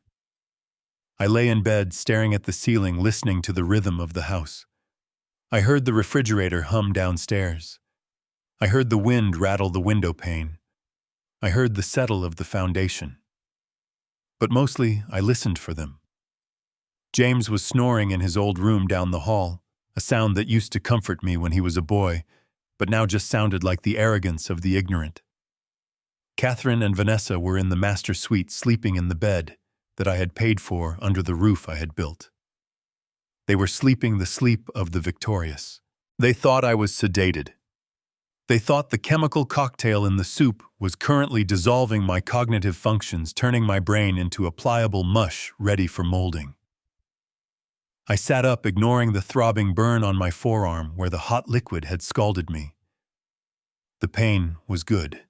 I lay in bed, staring at the ceiling, listening to the rhythm of the house. I heard the refrigerator hum downstairs. I heard the wind rattle the window pane. I heard the settle of the foundation. But mostly, I listened for them. James was snoring in his old room down the hall, a sound that used to comfort me when he was a boy, but now just sounded like the arrogance of the ignorant. Catherine and Vanessa were in the master suite, sleeping in the bed that I had paid for under the roof I had built. They were sleeping the sleep of the victorious. They thought I was sedated. They thought the chemical cocktail in the soup was currently dissolving my cognitive functions, turning my brain into a pliable mush ready for molding. I sat up, ignoring the throbbing burn on my forearm where the hot liquid had scalded me. The pain was good.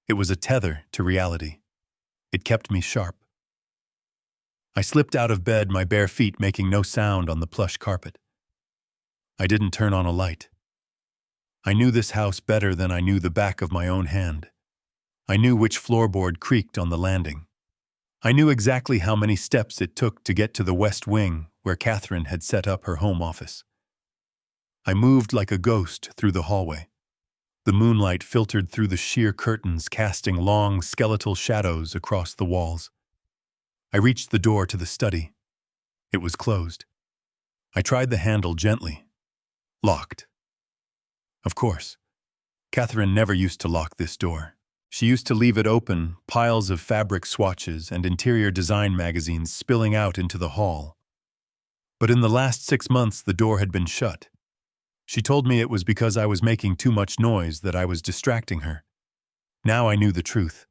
It was a tether to reality. It kept me sharp. I slipped out of bed, my bare feet making no sound on the plush carpet. I didn't turn on a light. I knew this house better than I knew the back of my own hand. I knew which floorboard creaked on the landing. I knew exactly how many steps it took to get to the west wing where Catherine had set up her home office. I moved like a ghost through the hallway. The moonlight filtered through the sheer curtains, casting long, skeletal shadows across the walls. I reached the door to the study. It was closed. I tried the handle gently. Locked. Of course. Catherine never used to lock this door. She used to leave it open, piles of fabric swatches and interior design magazines spilling out into the hall. But in the last 6 months, the door had been shut. She told me it was because I was making too much noise, that I was distracting her. Now I knew the truth.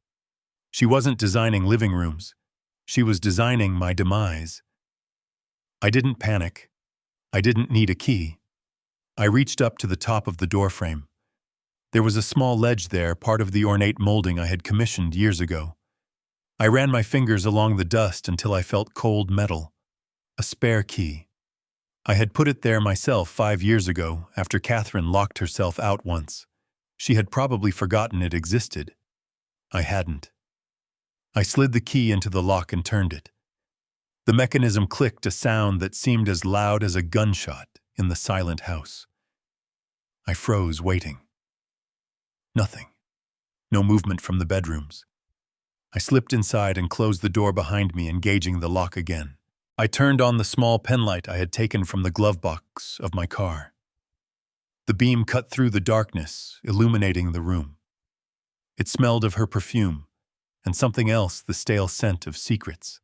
She wasn't designing living rooms. She was designing my demise. I didn't panic. I didn't need a key. I reached up to the top of the doorframe. There was a small ledge there, part of the ornate molding I had commissioned years ago. I ran my fingers along the dust until I felt cold metal. A spare key. I had put it there myself 5 years ago, after Catherine locked herself out once. She had probably forgotten it existed. I hadn't. I slid the key into the lock and turned it. The mechanism clicked, a sound that seemed as loud as a gunshot in the silent house. I froze, waiting. Nothing. No movement from the bedrooms. I slipped inside and closed the door behind me, engaging the lock again. I turned on the small penlight I had taken from the glove box of my car. The beam cut through the darkness, illuminating the room. It smelled of her perfume, and something else, the stale scent of secrets.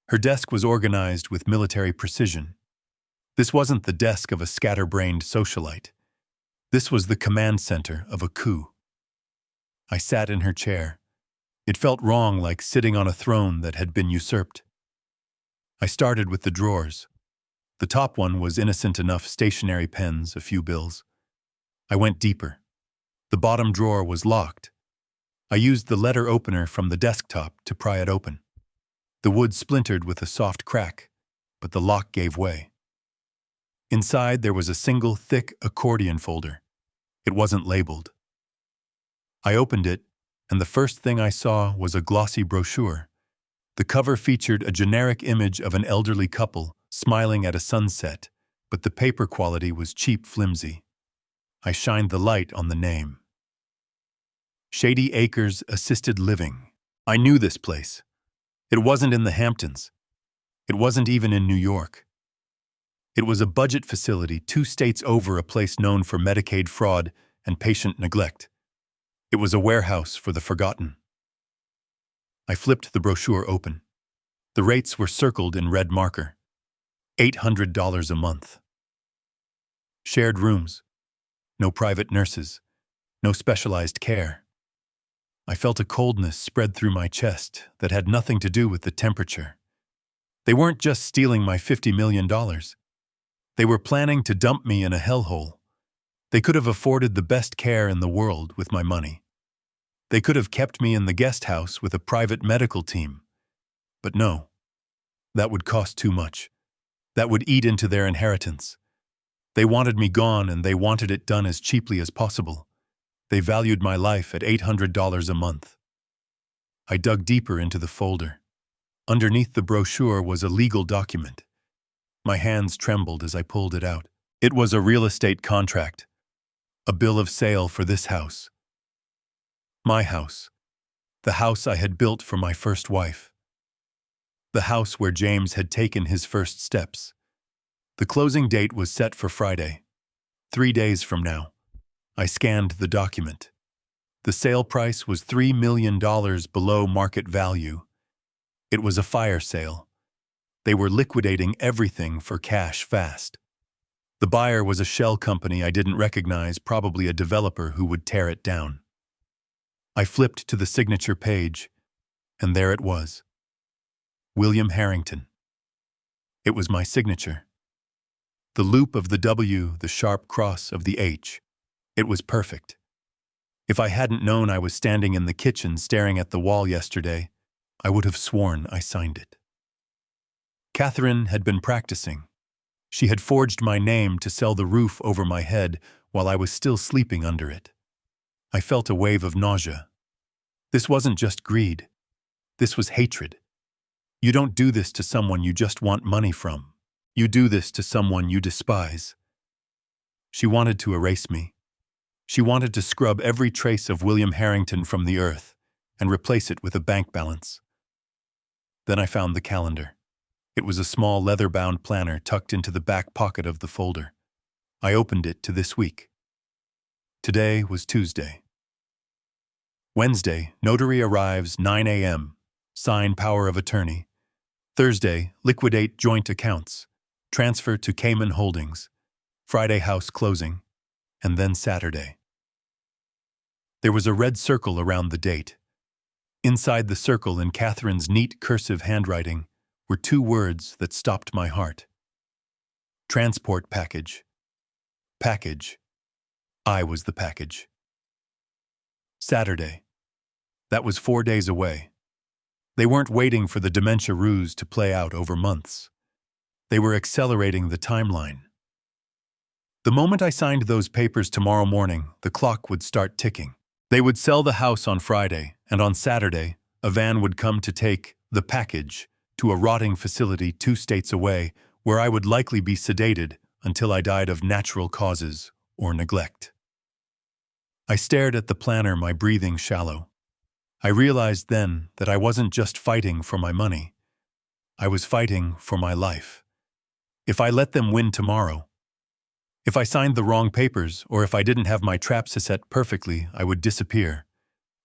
Her desk was organized with military precision. This wasn't the desk of a scatterbrained socialite. This was the command center of a coup. I sat in her chair. It felt wrong, like sitting on a throne that had been usurped. I started with the drawers. The top one was innocent enough: stationery pens, a few bills. I went deeper. The bottom drawer was locked. I used the letter opener from the desktop to pry it open. The wood splintered with a soft crack, but the lock gave way. Inside there was a single thick accordion folder. It wasn't labeled. I opened it, and the first thing I saw was a glossy brochure. The cover featured a generic image of an elderly couple smiling at a sunset, but the paper quality was cheap, flimsy. I shined the light on the name. Shady Acres Assisted Living. I knew this place. It wasn't in the Hamptons. It wasn't even in New York. It was a budget facility 2 states over, a place known for Medicaid fraud and patient neglect. It was a warehouse for the forgotten. I flipped the brochure open. The rates were circled in red marker. $800 a month. Shared rooms. No private nurses. No specialized care. I felt a coldness spread through my chest that had nothing to do with the temperature. They weren't just stealing my $50 million. They were planning to dump me in a hellhole. They could have afforded the best care in the world with my money. They could have kept me in the guest house with a private medical team. But no, that would cost too much. That would eat into their inheritance. They wanted me gone, and they wanted it done as cheaply as possible. They valued my life at $800 a month. I dug deeper into the folder. Underneath the brochure was a legal document. My hands trembled as I pulled it out. It was a real estate contract. A bill of sale for this house. My house. The house I had built for my first wife. The house where James had taken his first steps. The closing date was set for Friday, 3 days from now. I scanned the document. The sale price was $3 million below market value. It was a fire sale. They were liquidating everything for cash fast. The buyer was a shell company I didn't recognize, probably a developer who would tear it down. I flipped to the signature page, and there it was. William Harrington. It was my signature. The loop of the W, the sharp cross of the H. It was perfect. If I hadn't known I was standing in the kitchen staring at the wall yesterday, I would have sworn I signed it. Catherine had been practicing. She had forged my name to sell the roof over my head while I was still sleeping under it. I felt a wave of nausea. This wasn't just greed. This was hatred. You don't do this to someone you just want money from. You do this to someone you despise. She wanted to erase me. She wanted to scrub every trace of William Harrington from the earth and replace it with a bank balance. Then I found the calendar. It was a small leather-bound planner tucked into the back pocket of the folder. I opened it to this week. Today was Tuesday. Wednesday, notary arrives 9 a.m. Sign power of attorney. Thursday, liquidate joint accounts. Transfer to Cayman Holdings. Friday, house closing. And then Saturday. There was a red circle around the date. Inside the circle, in Catherine's neat cursive handwriting, were 2 words that stopped my heart. Transport package. Package. I was the package. Saturday. That was 4 days away. They weren't waiting for the dementia ruse to play out over months. They were accelerating the timeline. The moment I signed those papers tomorrow morning, the clock would start ticking. They would sell the house on Friday, and on Saturday, a van would come to take the package to a rotting facility 2 states away, where I would likely be sedated until I died of natural causes or neglect. I stared at the planner, my breathing shallow. I realized then that I wasn't just fighting for my money. I was fighting for my life. If I let them win tomorrow, if I signed the wrong papers, or if I didn't have my traps set perfectly, I would disappear.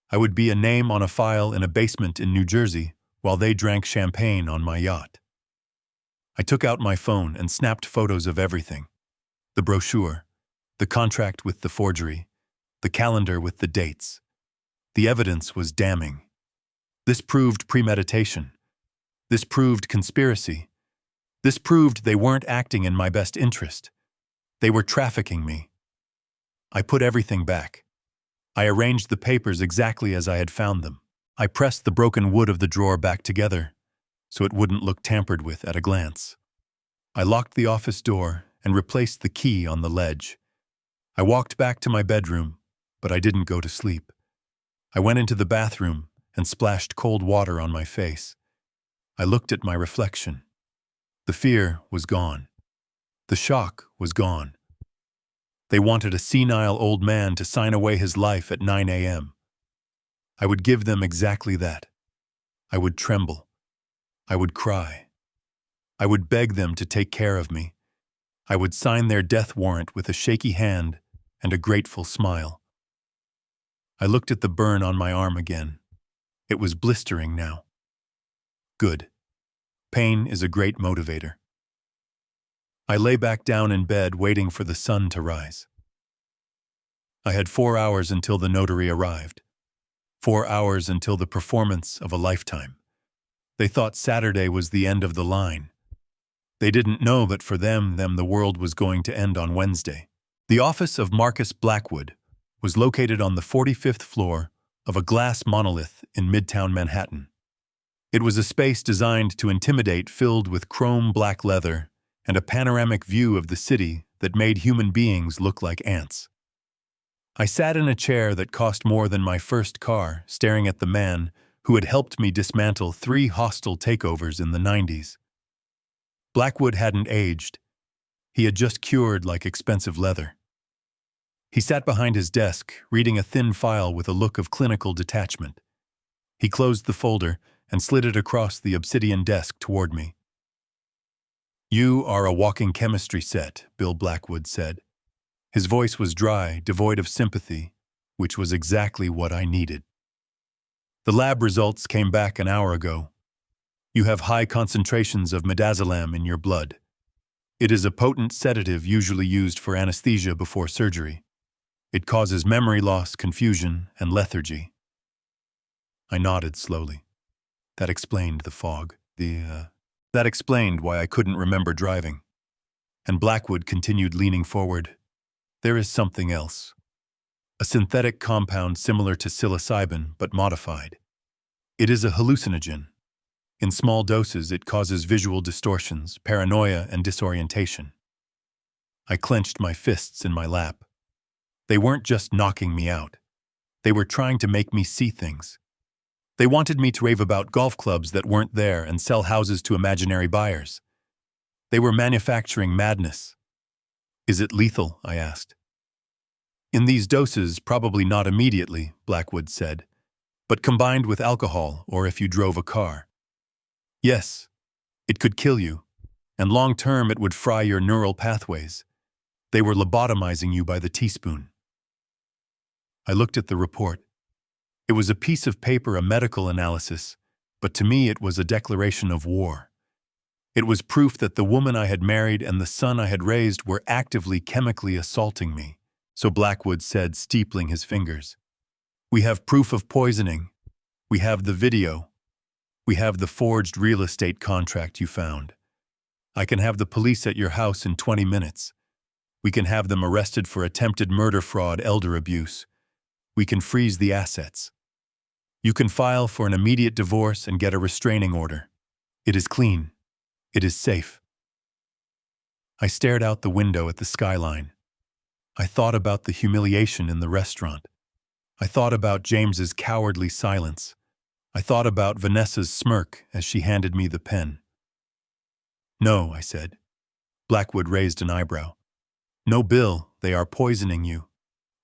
I would be a name on a file in a basement in New Jersey while they drank champagne on my yacht. I took out my phone and snapped photos of everything. The brochure, the contract with the forgery, the calendar with the dates. The evidence was damning. This proved premeditation. This proved conspiracy. This proved they weren't acting in my best interest. They were trafficking me. I put everything back. I arranged the papers exactly as I had found them. I pressed the broken wood of the drawer back together so it wouldn't look tampered with at a glance. I locked the office door and replaced the key on the ledge. I walked back to my bedroom, but I didn't go to sleep. I went into the bathroom and splashed cold water on my face. I looked at my reflection. The fear was gone. The shock was gone. They wanted a senile old man to sign away his life at 9 a.m. I would give them exactly that. I would tremble. I would cry. I would beg them to take care of me. I would sign their death warrant with a shaky hand and a grateful smile. I looked at the burn on my arm again. It was blistering now. Good. Pain is a great motivator. I lay back down in bed waiting for the sun to rise. I had 4 hours until the notary arrived. 4 hours until the performance of a lifetime. They thought Saturday was the end of the line. They didn't know that for them the world was going to end on Wednesday. The office of Marcus Blackwood was located on the 45th floor of a glass monolith in Midtown Manhattan. It was a space designed to intimidate, filled with chrome black leather and a panoramic view of the city that made human beings look like ants. I sat in a chair that cost more than my first car, staring at the man who had helped me dismantle 3 hostile takeovers in the 90s. Blackwood hadn't aged. He had just cured like expensive leather. He sat behind his desk, reading a thin file with a look of clinical detachment. He closed the folder and slid it across the obsidian desk toward me. "You are a walking chemistry set," Bill Blackwood said. His voice was dry, devoid of sympathy, which was exactly what I needed. "The lab results came back an hour ago. You have high concentrations of midazolam in your blood. It is a potent sedative usually used for anesthesia before surgery. It causes memory loss, confusion, and lethargy." I nodded slowly. That explained the fog. That explained why I couldn't remember driving. And Blackwood continued, leaning forward. "There is something else. A synthetic compound similar to psilocybin, but modified. It is a hallucinogen. In small doses, it causes visual distortions, paranoia, and disorientation." I clenched my fists in my lap. They weren't just knocking me out. They were trying to make me see things. They wanted me to rave about golf clubs that weren't there and sell houses to imaginary buyers. They were manufacturing madness. "Is it lethal?" I asked. "In these doses, probably not immediately," Blackwood said, "but combined with alcohol or if you drove a car. Yes, it could kill you, and long-term it would fry your neural pathways. They were lobotomizing you by the teaspoon." I looked at the report. It was a piece of paper, a medical analysis, but to me it was a declaration of war. It was proof that the woman I had married and the son I had raised were actively chemically assaulting me. So Blackwood said, steepling his fingers, "We have proof of poisoning. We have the video. We have the forged real estate contract you found. I can have the police at your house in 20 minutes. We can have them arrested for attempted murder, fraud, elder abuse. We can freeze the assets. You can file for an immediate divorce and get a restraining order. It is clean. It is safe." I stared out the window at the skyline. I thought about the humiliation in the restaurant. I thought about James's cowardly silence. I thought about Vanessa's smirk as she handed me the pen. "No," I said. Blackwood raised an eyebrow. "No, Bill, they are poisoning you.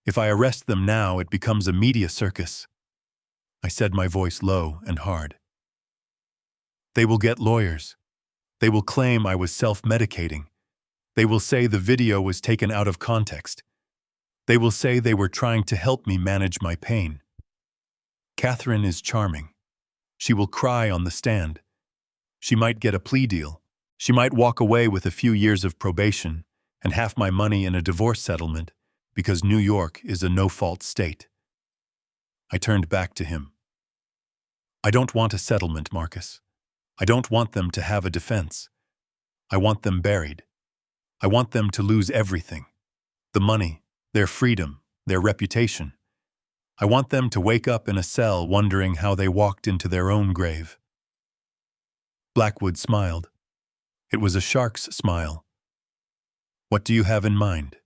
If I arrest them now, it becomes a media circus." I said, my voice low and hard. "They will get lawyers. They will claim I was self-medicating. They will say the video was taken out of context. They will say they were trying to help me manage my pain. Catherine is charming. She will cry on the stand. She might get a plea deal. She might walk away with a few years of probation and half my money in a divorce settlement because New York is a no-fault state." I turned back to him. "I don't want a settlement, Marcus. I don't want them to have a defense. I want them buried. I want them to lose everything. The money, their freedom, their reputation. I want them to wake up in a cell wondering how they walked into their own grave. Blackwood smiled. It was a shark's smile. What do you have in mind?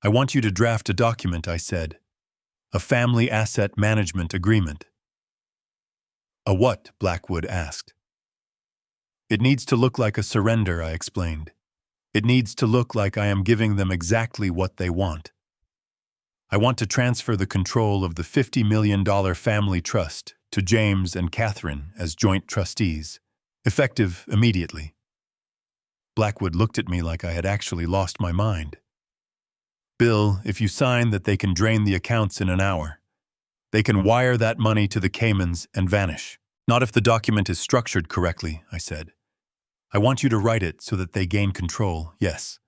I want you to draft a document, I said. A family asset management agreement. A what? Blackwood asked. It needs to look like a surrender, I explained. It needs to look like I am giving them exactly what they want. I want to transfer the control of the $50 million family trust to James and Catherine as joint trustees, effective immediately. Blackwood looked at me like I had actually lost my mind. Bill, if you sign that they can drain the accounts in an hour, they can wire that money to the Caymans and vanish. Not if the document is structured correctly, I said. I want you to write it so that they gain control, yes.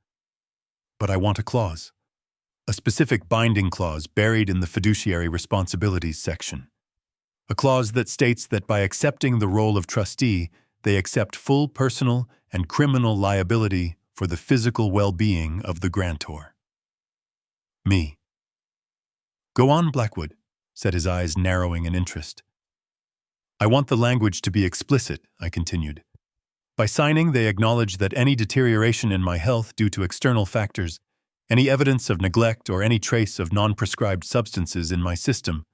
But I want a clause. A specific binding clause buried in the fiduciary responsibilities section. A clause that states that by accepting the role of trustee, they accept full personal and criminal liability for the physical well-being of the grantor. Me. Go on, Blackwood, said his eyes narrowing in interest. I want the language to be explicit, I continued. By signing, they acknowledge that any deterioration in my health due to external factors, any evidence of neglect or any trace of non-prescribed substances in my system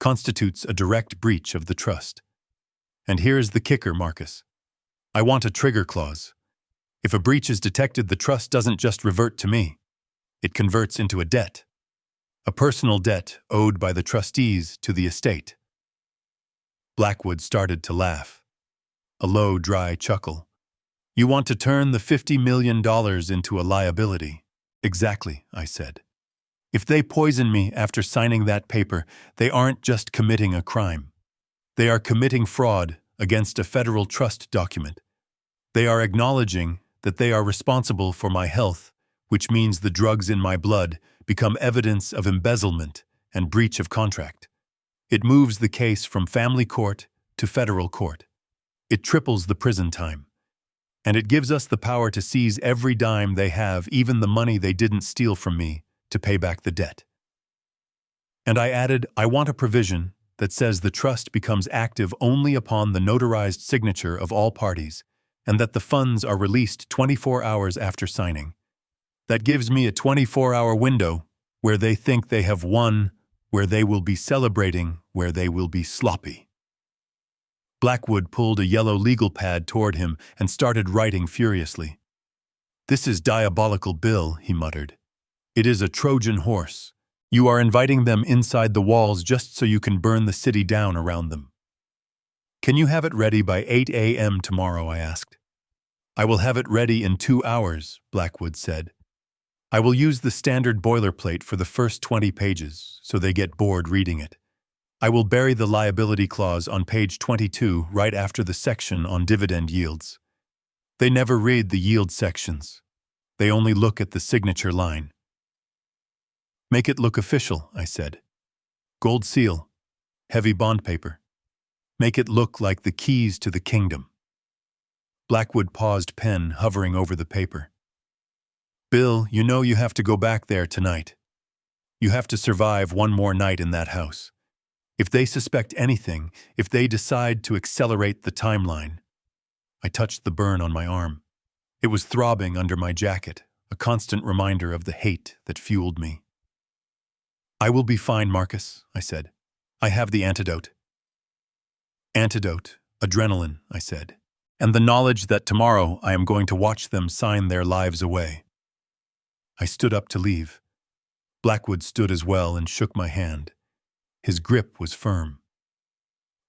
constitutes a direct breach of the trust. And here is the kicker, Marcus. I want a trigger clause. If a breach is detected, the trust doesn't just revert to me. It converts into a debt. A personal debt owed by the trustees to the estate. Blackwood started to laugh. A low, dry chuckle. You want to turn the $50 million into a liability. Exactly, I said. If they poison me after signing that paper, they aren't just committing a crime. They are committing fraud against a federal trust document. They are acknowledging that they are responsible for my health, which means the drugs in my blood become evidence of embezzlement and breach of contract. It moves the case from family court to federal court. It triples the prison time. And it gives us the power to seize every dime they have, even the money they didn't steal from me, to pay back the debt. And I added, I want a provision that says the trust becomes active only upon the notarized signature of all parties, and that the funds are released 24 hours after signing. That gives me a 24-hour window where they think they have won, where they will be celebrating, where they will be sloppy. Blackwood pulled a yellow legal pad toward him and started writing furiously. This is diabolical, Bill, he muttered. It is a Trojan horse. You are inviting them inside the walls just so you can burn the city down around them. Can you have it ready by 8 a.m. tomorrow, I asked. I will have it ready in 2 hours, Blackwood said. I will use the standard boilerplate for the first 20 pages, so they get bored reading it. I will bury the liability clause on page 22 right after the section on dividend yields. They never read the yield sections. They only look at the signature line. Make it look official, I said. Gold seal, heavy bond paper. Make it look like the keys to the kingdom. Blackwood paused, pen hovering over the paper. Bill, you know you have to go back there tonight. You have to survive one more night in that house. If they suspect anything, if they decide to accelerate the timeline. I touched the burn on my arm. It was throbbing under my jacket, a constant reminder of the hate that fueled me. I will be fine, Marcus, I said. I have the antidote. Antidote, adrenaline, I said, and the knowledge that tomorrow I am going to watch them sign their lives away. I stood up to leave. Blackwood stood as well and shook my hand. His grip was firm.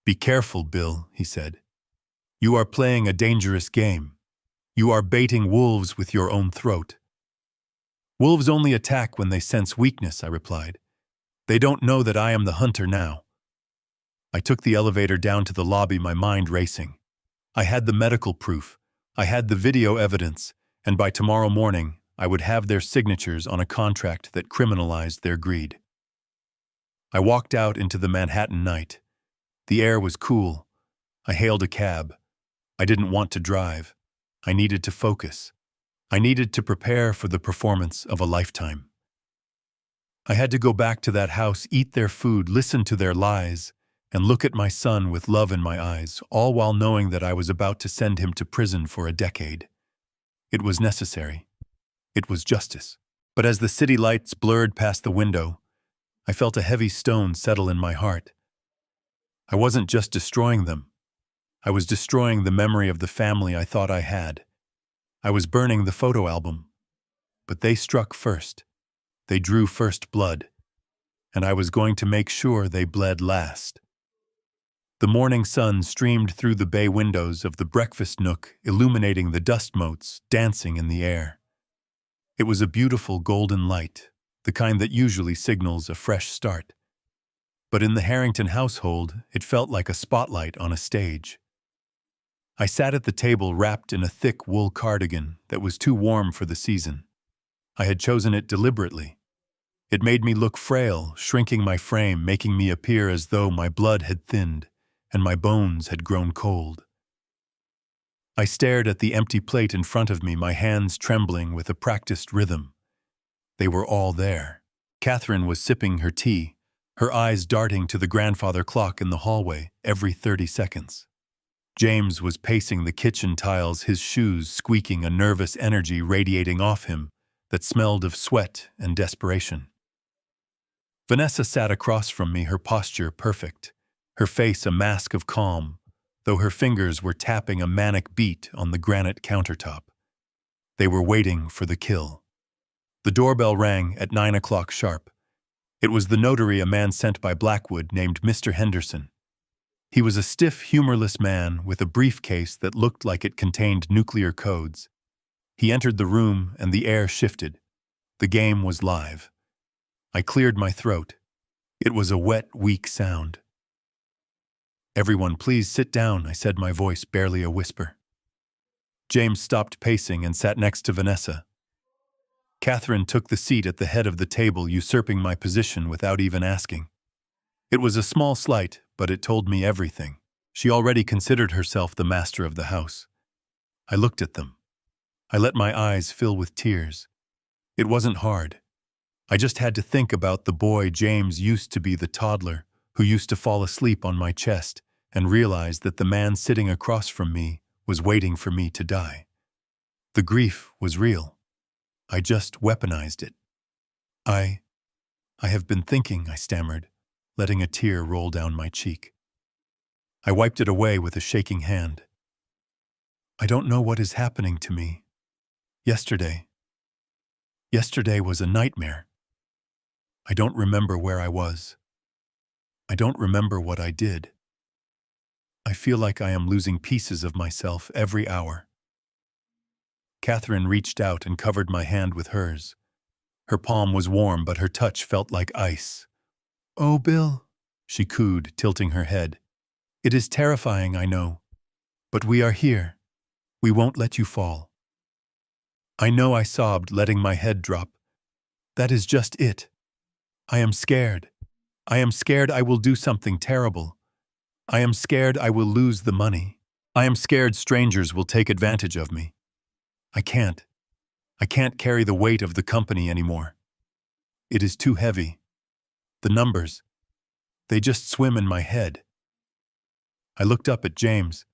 Be careful, Bill, he said. You are playing a dangerous game. You are baiting wolves with your own throat. Wolves only attack when they sense weakness, I replied. They don't know that I am the hunter now. I took the elevator down to the lobby, my mind racing. I had the medical proof. I had the video evidence, and by tomorrow morning, I would have their signatures on a contract that criminalized their greed. I walked out into the Manhattan night. The air was cool. I hailed a cab. I didn't want to drive. I needed to focus. I needed to prepare for the performance of a lifetime. I had to go back to that house, eat their food, listen to their lies, and look at my son with love in my eyes, all while knowing that I was about to send him to prison for a decade. It was necessary. It was justice. But as the city lights blurred past the window, I felt a heavy stone settle in my heart. I wasn't just destroying them. I was destroying the memory of the family I thought I had. I was burning the photo album. But they struck first. They drew first blood. And I was going to make sure they bled last. The morning sun streamed through the bay windows of the breakfast nook, illuminating the dust motes dancing in the air. It was a beautiful golden light, the kind that usually signals a fresh start. But in the Harrington household, it felt like a spotlight on a stage. I sat at the table wrapped in a thick wool cardigan that was too warm for the season. I had chosen it deliberately. It made me look frail, shrinking my frame, making me appear as though my blood had thinned and my bones had grown cold. I stared at the empty plate in front of me, my hands trembling with a practiced rhythm. They were all there. Catherine was sipping her tea, her eyes darting to the grandfather clock in the hallway every 30 seconds. James was pacing the kitchen tiles, his shoes squeaking, a nervous energy radiating off him that smelled of sweat and desperation. Vanessa sat across from me, her posture perfect, her face a mask of calm, though her fingers were tapping a manic beat on the granite countertop. They were waiting for the kill. The doorbell rang at 9 o'clock sharp. It was the notary, a man sent by Blackwood named Mr. Henderson. He was a stiff, humorless man with a briefcase that looked like it contained nuclear codes. He entered the room and the air shifted. The game was live. I cleared my throat. It was a wet, weak sound. "Everyone, please sit down," I said, my voice barely a whisper. James stopped pacing and sat next to Vanessa. Catherine took the seat at the head of the table, usurping my position without even asking. It was a small slight, but it told me everything. She already considered herself the master of the house. I looked at them. I let my eyes fill with tears. It wasn't hard. I just had to think about the boy James used to be, the toddler who used to fall asleep on my chest, and realize that the man sitting across from me was waiting for me to die. The grief was real. I just weaponized it. I have been thinking, I stammered, letting a tear roll down my cheek. I wiped it away with a shaking hand. I don't know what is happening to me. Yesterday was a nightmare. I don't remember where I was. I don't remember what I did. I feel like I am losing pieces of myself every hour. Catherine reached out and covered my hand with hers. Her palm was warm, but her touch felt like ice. "Oh, Bill," she cooed, tilting her head. "It is terrifying, I know. But we are here. We won't let you fall." I know, I sobbed, letting my head drop. "That is just it. I am scared. I am scared I will do something terrible. I am scared I will lose the money. I am scared strangers will take advantage of me. I can't carry the weight of the company anymore. It is too heavy. The numbers, they just swim in my head." I looked up at James.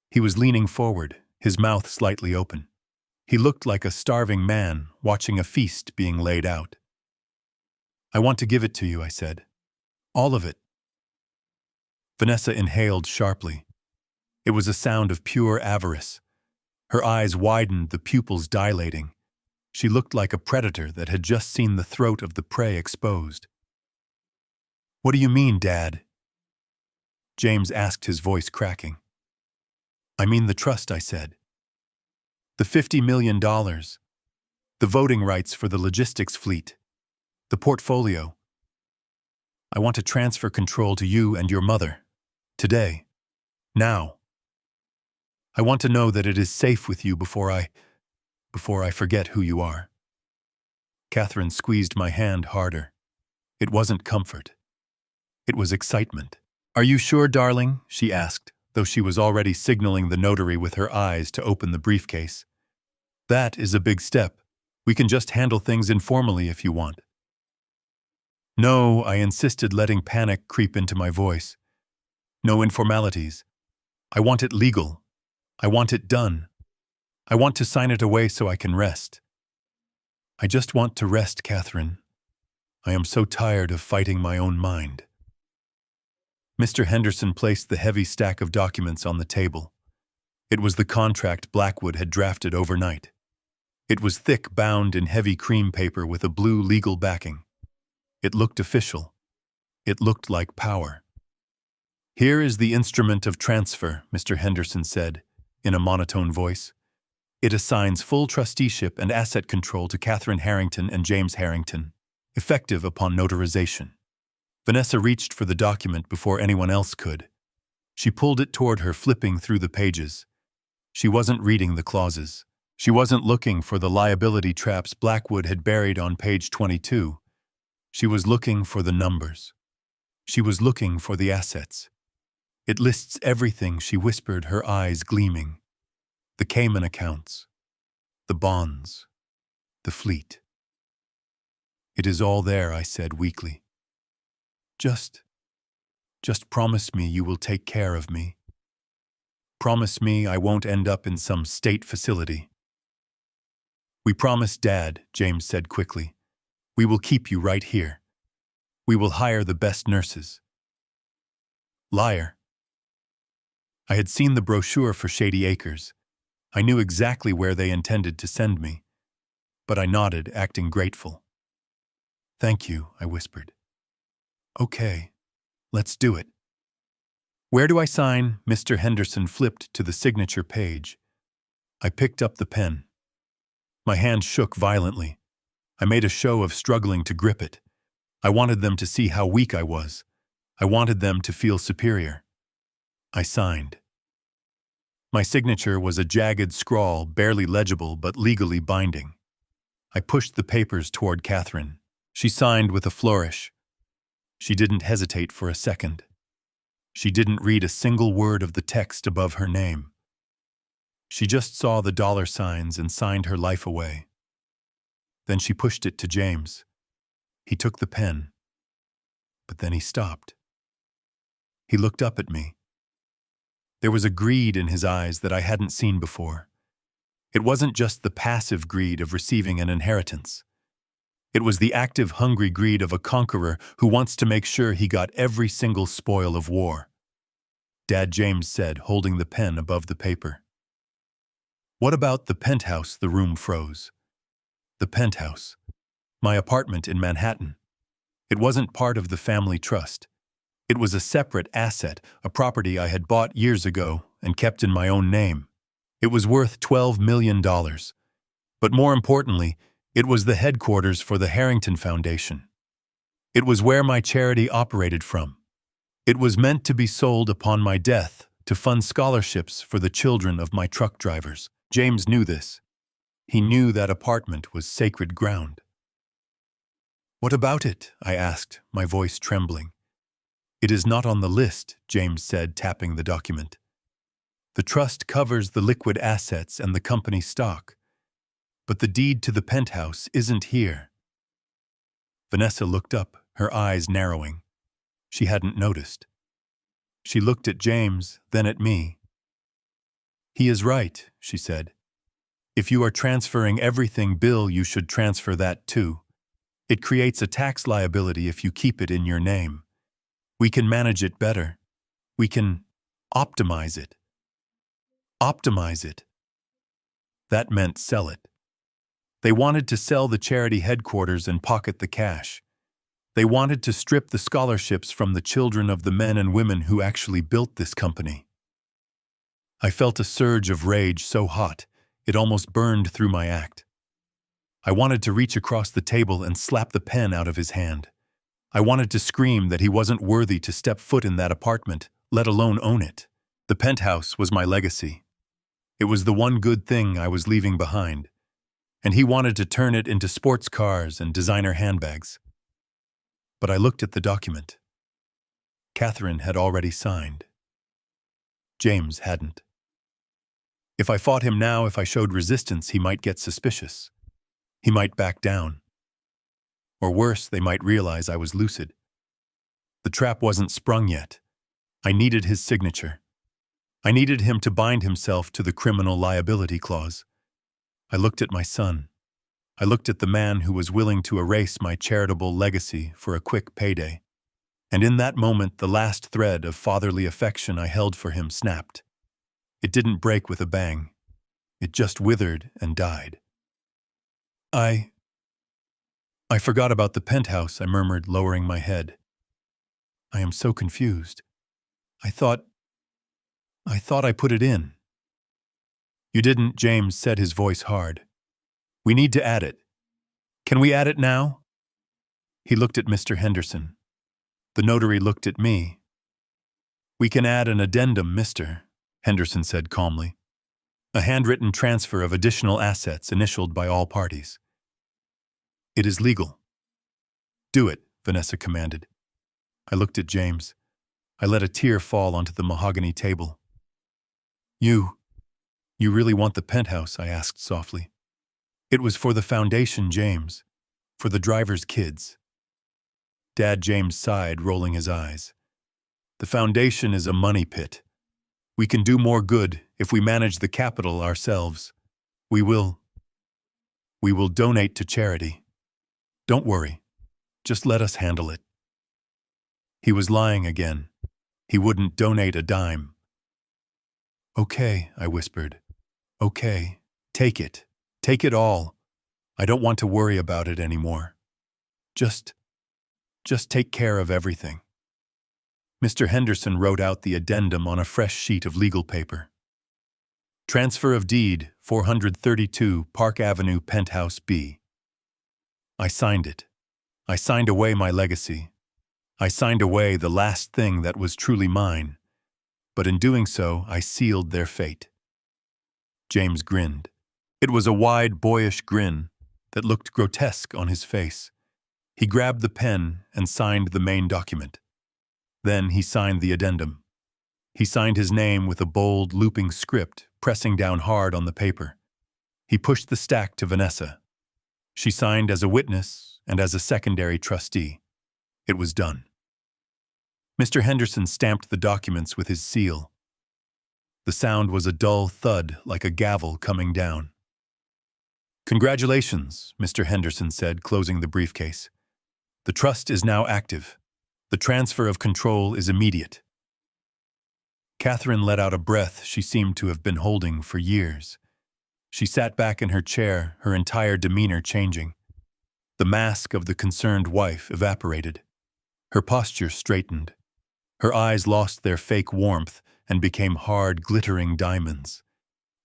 He was leaning forward, his mouth slightly open. He looked like a starving man watching a feast being laid out. "I want to give it to you," I said. "All of it." Vanessa inhaled sharply. It was a sound of pure avarice. Her eyes widened, the pupils dilating. She looked like a predator that had just seen the throat of the prey exposed. "What do you mean, Dad?" James asked, his voice cracking. "I mean the trust," I said. "The $50 million. The voting rights for the logistics fleet. The portfolio. I want to transfer control to you and your mother. Today. Now. I want to know that it is safe with you before I forget who you are." Catherine squeezed my hand harder. It wasn't comfort. It was excitement. "Are you sure, darling?" she asked, though she was already signaling the notary with her eyes to open the briefcase. "That is a big step. We can just handle things informally if you want." "No," I insisted, letting panic creep into my voice. "No informalities. I want it legal. I want it done. I want to sign it away so I can rest. I just want to rest, Catherine. I am so tired of fighting my own mind." Mr. Henderson placed the heavy stack of documents on the table. It was the contract Blackwood had drafted overnight. It was thick, bound in heavy cream paper with a blue legal backing. It looked official. It looked like power. "Here is the instrument of transfer," Mr. Henderson said, in a monotone voice. "It assigns full trusteeship and asset control to Catherine Harrington and James Harrington, effective upon notarization." Vanessa reached for the document before anyone else could. She pulled it toward her, flipping through the pages. She wasn't reading the clauses. She wasn't looking for the liability traps Blackwood had buried on page 22. She was looking for the numbers. She was looking for the assets. "It lists everything," she whispered, her eyes gleaming. "The Cayman accounts, the bonds, the fleet." "It is all there," I said weakly. Just promise me you will take care of me. Promise me I won't end up in some state facility." "We promise, Dad," James said quickly. "We will keep you right here. We will hire the best nurses." "Liar." I had seen the brochure for Shady Acres. I knew exactly where they intended to send me. But I nodded, acting grateful. "Thank you," I whispered. "Okay, let's do it." "Where do I sign?" Mr. Henderson flipped to the signature page. I picked up the pen. My hand shook violently. I made a show of struggling to grip it. I wanted them to see how weak I was. I wanted them to feel superior. I signed. My signature was a jagged scrawl, barely legible but legally binding. I pushed the papers toward Catherine. She signed with a flourish. She didn't hesitate for a second. She didn't read a single word of the text above her name. She just saw the dollar signs and signed her life away. Then she pushed it to James. He took the pen. But then he stopped. He looked up at me. There was a greed in his eyes that I hadn't seen before. It wasn't just the passive greed of receiving an inheritance. It was the active, hungry greed of a conqueror who wants to make sure he got every single spoil of war. "Dad," James said, holding the pen above the paper. "What about the penthouse?" The room froze. The penthouse. My apartment in Manhattan. It wasn't part of the family trust. It was a separate asset, a property I had bought years ago and kept in my own name. It was worth $12 million. But more importantly, it was the headquarters for the Harrington Foundation. It was where my charity operated from. It was meant to be sold upon my death to fund scholarships for the children of my truck drivers. James knew this. He knew that apartment was sacred ground. "What about it?" I asked, my voice trembling. "It is not on the list," James said, tapping the document. "The trust covers the liquid assets and the company stock. But the deed to the penthouse isn't here." Vanessa looked up, her eyes narrowing. She hadn't noticed. She looked at James, then at me. "He is right," she said. "If you are transferring everything, Bill, you should transfer that too. It creates a tax liability if you keep it in your name. We can manage it better. We can optimize it." Optimize it. That meant sell it. They wanted to sell the charity headquarters and pocket the cash. They wanted to strip the scholarships from the children of the men and women who actually built this company. I felt a surge of rage so hot, it almost burned through my act. I wanted to reach across the table and slap the pen out of his hand. I wanted to scream that he wasn't worthy to step foot in that apartment, let alone own it. The penthouse was my legacy. It was the one good thing I was leaving behind, and he wanted to turn it into sports cars and designer handbags. But I looked at the document. Catherine had already signed. James hadn't. If I fought him now, if I showed resistance, he might get suspicious. He might back down. Or worse, they might realize I was lucid. The trap wasn't sprung yet. I needed his signature. I needed him to bind himself to the criminal liability clause. I looked at my son. I looked at the man who was willing to erase my charitable legacy for a quick payday. And in that moment, the last thread of fatherly affection I held for him snapped. It didn't break with a bang. It just withered and died. I forgot about the penthouse, I murmured, lowering my head. I am so confused. I thought I put it in. You didn't, James said, his voice hard. We need to add it. Can we add it now? He looked at Mr. Henderson. The notary looked at me. We can add an addendum, Mr. Henderson said calmly. A handwritten transfer of additional assets initialed by all parties. It is legal. Do it, Vanessa commanded. I looked at James. I let a tear fall onto the mahogany table. You really want the penthouse? I asked softly. It was for the foundation, James. For the driver's kids. Dad, James sighed, rolling his eyes. The foundation is a money pit. We can do more good if we manage the capital ourselves. We will donate to charity. Don't worry. Just let us handle it. He was lying again. He wouldn't donate a dime. Okay, I whispered. Okay, take it. Take it all. I don't want to worry about it anymore. Just take care of everything. Mr. Henderson wrote out the addendum on a fresh sheet of legal paper. Transfer of deed, 432 Park Avenue, Penthouse B. I signed it. I signed away my legacy. I signed away the last thing that was truly mine. But in doing so, I sealed their fate. James grinned. It was a wide, boyish grin that looked grotesque on his face. He grabbed the pen and signed the main document. Then he signed the addendum. He signed his name with a bold, looping script, pressing down hard on the paper. He pushed the stack to Vanessa. She signed as a witness and as a secondary trustee. It was done. Mr. Henderson stamped the documents with his seal. The sound was a dull thud like a gavel coming down. Congratulations, Mr. Henderson said, closing the briefcase. The trust is now active. The transfer of control is immediate. Catherine let out a breath she seemed to have been holding for years. She sat back in her chair, her entire demeanor changing. The mask of the concerned wife evaporated. Her posture straightened. Her eyes lost their fake warmth and became hard, glittering diamonds.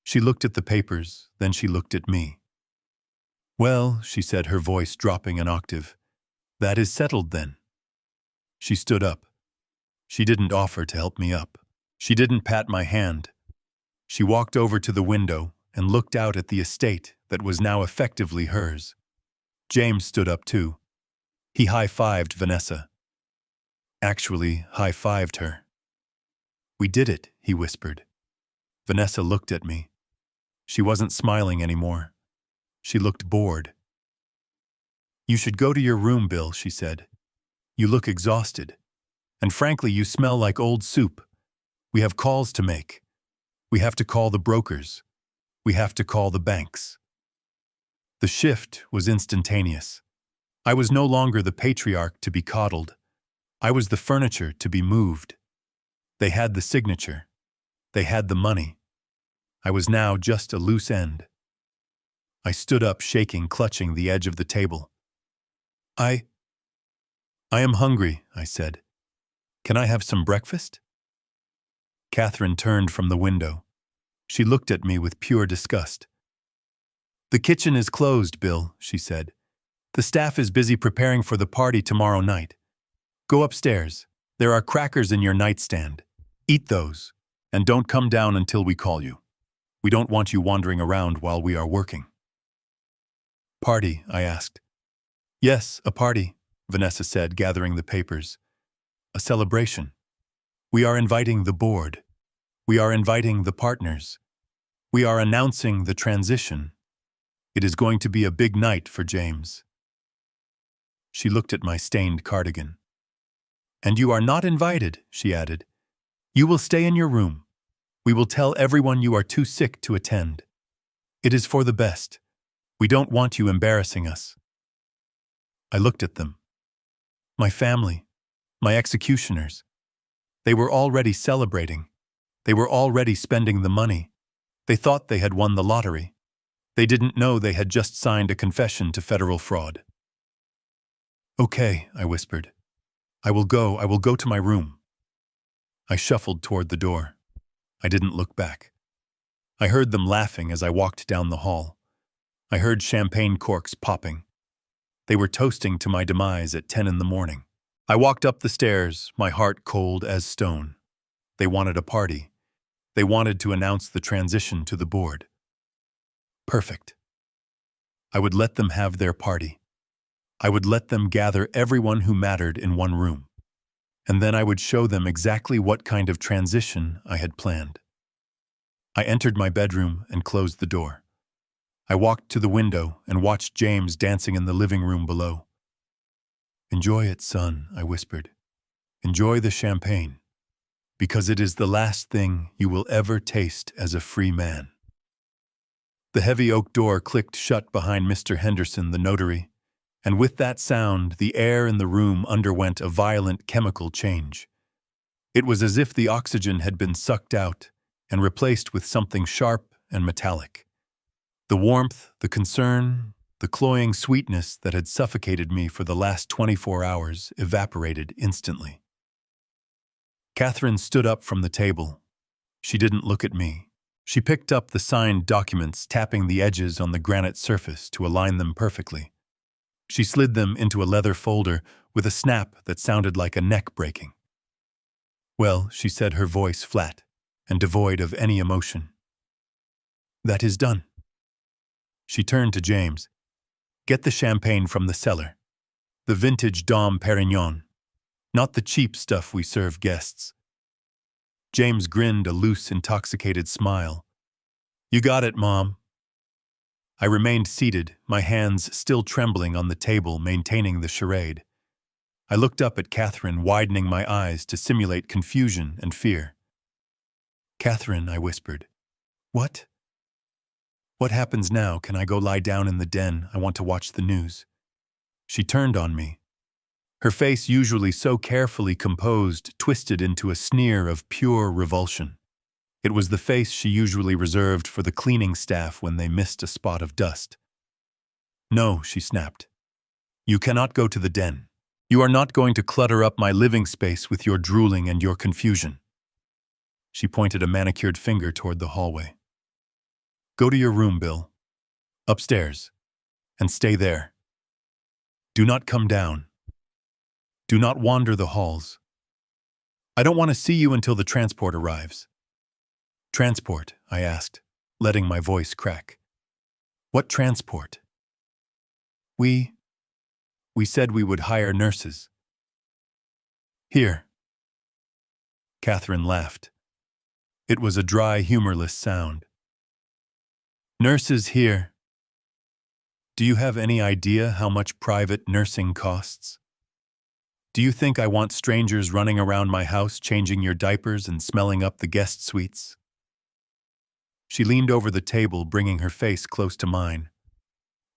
She looked at the papers, then she looked at me. Well, she said, her voice dropping an octave, that is settled then. She stood up. She didn't offer to help me up. She didn't pat my hand. She walked over to the window and looked out at the estate that was now effectively hers. James stood up too. He high-fived Vanessa. Actually, high-fived her. We did it, he whispered. Vanessa looked at me. She wasn't smiling anymore. She looked bored. You should go to your room, Bill, she said. You look exhausted. And frankly, you smell like old soup. We have calls to make. We have to call the brokers. We have to call the banks. The shift was instantaneous. I was no longer the patriarch to be coddled. I was the furniture to be moved. They had the signature. They had the money. I was now just a loose end. I stood up, shaking, clutching the edge of the table. I am hungry, I said. Can I have some breakfast? Catherine turned from the window. She looked at me with pure disgust. The kitchen is closed, Bill, she said. The staff is busy preparing for the party tomorrow night. Go upstairs. There are crackers in your nightstand. Eat those, and don't come down until we call you. We don't want you wandering around while we are working. Party, I asked. Yes, a party, Vanessa said, gathering the papers. A celebration. We are inviting the board. We are inviting the partners. We are announcing the transition. It is going to be a big night for James." She looked at my stained cardigan. "And you are not invited," she added. "You will stay in your room. We will tell everyone you are too sick to attend. It is for the best. We don't want you embarrassing us." I looked at them. My family, my executioners. They were already celebrating. They were already spending the money. They thought they had won the lottery. They didn't know they had just signed a confession to federal fraud. "Okay," I whispered. I will go to my room." I shuffled toward the door. I didn't look back. I heard them laughing as I walked down the hall. I heard champagne corks popping. They were toasting to my demise at 10 in the morning. I walked up the stairs, my heart cold as stone. They wanted a party. They wanted to announce the transition to the board. Perfect. I would let them have their party. I would let them gather everyone who mattered in one room. And then I would show them exactly what kind of transition I had planned. I entered my bedroom and closed the door. I walked to the window and watched James dancing in the living room below. "Enjoy it, son," I whispered. "Enjoy the champagne, because it is the last thing you will ever taste as a free man." The heavy oak door clicked shut behind Mr. Henderson, the notary, and with that sound, the air in the room underwent a violent chemical change. It was as if the oxygen had been sucked out and replaced with something sharp and metallic. The warmth, the concern, the cloying sweetness that had suffocated me for the last 24 hours evaporated instantly. Catherine stood up from the table. She didn't look at me. She picked up the signed documents, tapping the edges on the granite surface to align them perfectly. She slid them into a leather folder with a snap that sounded like a neck breaking. "Well," she said, her voice flat and devoid of any emotion. "That is done." She turned to James. "Get the champagne from the cellar. The vintage Dom Perignon. Not the cheap stuff we serve guests." James grinned a loose, intoxicated smile. "You got it, Mom." I remained seated, my hands still trembling on the table, maintaining the charade. I looked up at Catherine, widening my eyes to simulate confusion and fear. "Catherine," I whispered. "What? What happens now? Can I go lie down in the den? I want to watch the news." She turned on me. Her face, usually so carefully composed, twisted into a sneer of pure revulsion. It was the face she usually reserved for the cleaning staff when they missed a spot of dust. "No," she snapped. "You cannot go to the den. You are not going to clutter up my living space with your drooling and your confusion." She pointed a manicured finger toward the hallway. "Go to your room, Bill. Upstairs. And stay there. Do not come down. Do not wander the halls. I don't want to see you until the transport arrives." "Transport?" I asked, letting my voice crack. "What transport?" We said we would hire nurses." "Here." Catherine laughed. It was a dry, humorless sound. "Nurses here. Do you have any idea how much private nursing costs? Do you think I want strangers running around my house changing your diapers and smelling up the guest suites?" She leaned over the table, bringing her face close to mine.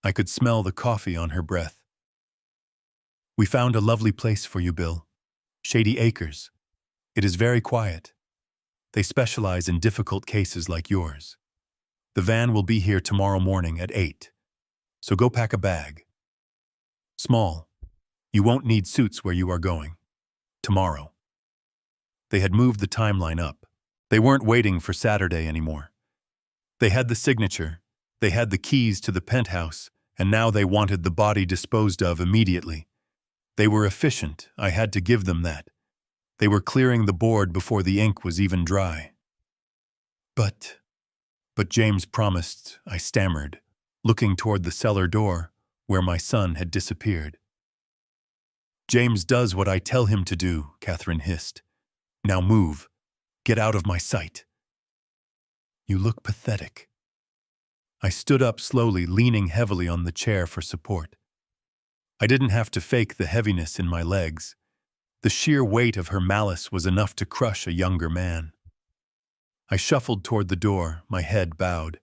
I could smell the coffee on her breath. "We found a lovely place for you, Bill. Shady Acres. It is very quiet. They specialize in difficult cases like yours. The van will be here tomorrow morning at 8. So go pack a bag. Small. You won't need suits where you are going. Tomorrow." They had moved the timeline up. They weren't waiting for Saturday anymore. They had the signature, they had the keys to the penthouse, and now they wanted the body disposed of immediately. They were efficient, I had to give them that. They were clearing the board before the ink was even dry. But James promised," I stammered, looking toward the cellar door, where my son had disappeared. "James does what I tell him to do," Catherine hissed. "Now move. Get out of my sight." You look pathetic. I stood up slowly, leaning heavily on the chair for support. I didn't have to fake the heaviness in my legs. The sheer weight of her malice was enough to crush a younger man. I shuffled toward the door, my head bowed.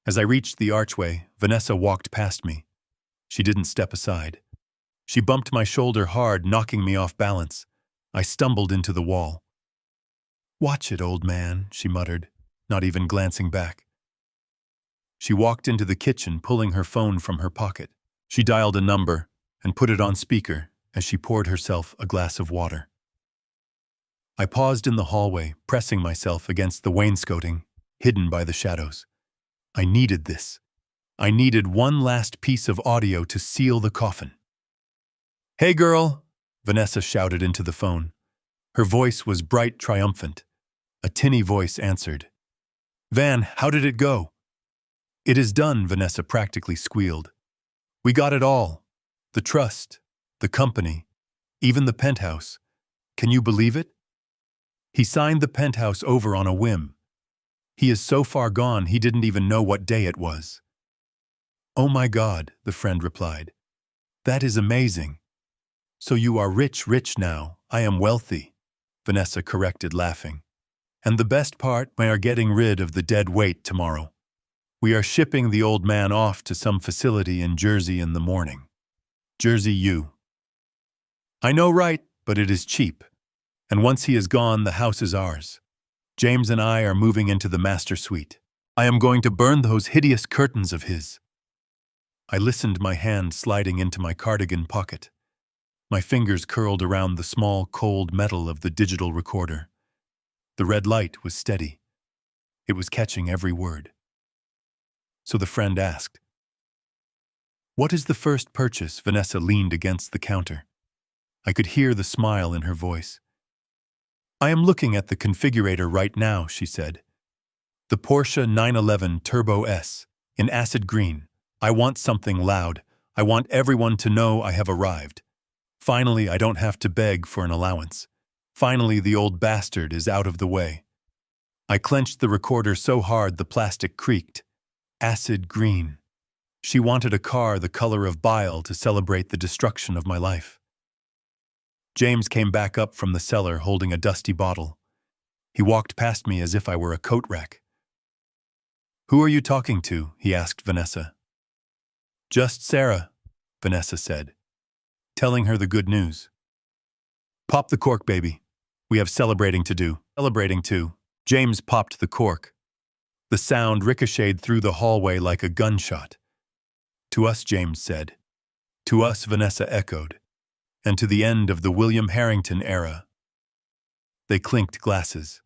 As I reached the archway, Vanessa walked past me. She didn't step aside. She bumped my shoulder hard, knocking me off balance. I stumbled into the wall. "Watch it, old man," she muttered, not even glancing back. She walked into the kitchen, pulling her phone from her pocket. She dialed a number and put it on speaker as she poured herself a glass of water. I paused in the hallway, pressing myself against the wainscoting, hidden by the shadows. I needed this. I needed one last piece of audio to seal the coffin. "Hey, girl," Vanessa shouted into the phone. Her voice was bright, triumphant. A tinny voice answered. "Van, how did it go?" "It is done," Vanessa practically squealed. "We got it all. The trust, the company, even the penthouse. Can you believe it? He signed the penthouse over on a whim. He is so far gone he didn't even know what day it was." "Oh my God," the friend replied. "That is amazing. So you are rich now. I am wealthy," Vanessa corrected, laughing. "And the best part, we are getting rid of the dead weight tomorrow. We are shipping the old man off to some facility in Jersey in the morning. Jersey U. I know, right, but it is cheap. And once he is gone, the house is ours. James and I are moving into the master suite. I am going to burn those hideous curtains of his." I listened, my hand sliding into my cardigan pocket. My fingers curled around the small, cold metal of the digital recorder. The red light was steady. It was catching every word. So the friend asked, "What is the first purchase?" Vanessa leaned against the counter. I could hear the smile in her voice. "I am looking at the configurator right now," she said. "The Porsche 911 Turbo S, in acid green. I want something loud. I want everyone to know I have arrived. Finally, I don't have to beg for an allowance. Finally, the old bastard is out of the way." I clenched the recorder so hard the plastic creaked. Acid green. She wanted a car the color of bile to celebrate the destruction of my life. James came back up from the cellar holding a dusty bottle. He walked past me as if I were a coat rack. "Who are you talking to?" he asked Vanessa. "Just Sarah," Vanessa said, telling her the good news. "Pop the cork, baby. We have celebrating to do." "Celebrating too." James popped the cork. The sound ricocheted through the hallway like a gunshot. "To us," James said. "To us," Vanessa echoed. "And to the end of the William Harrington era." They clinked glasses.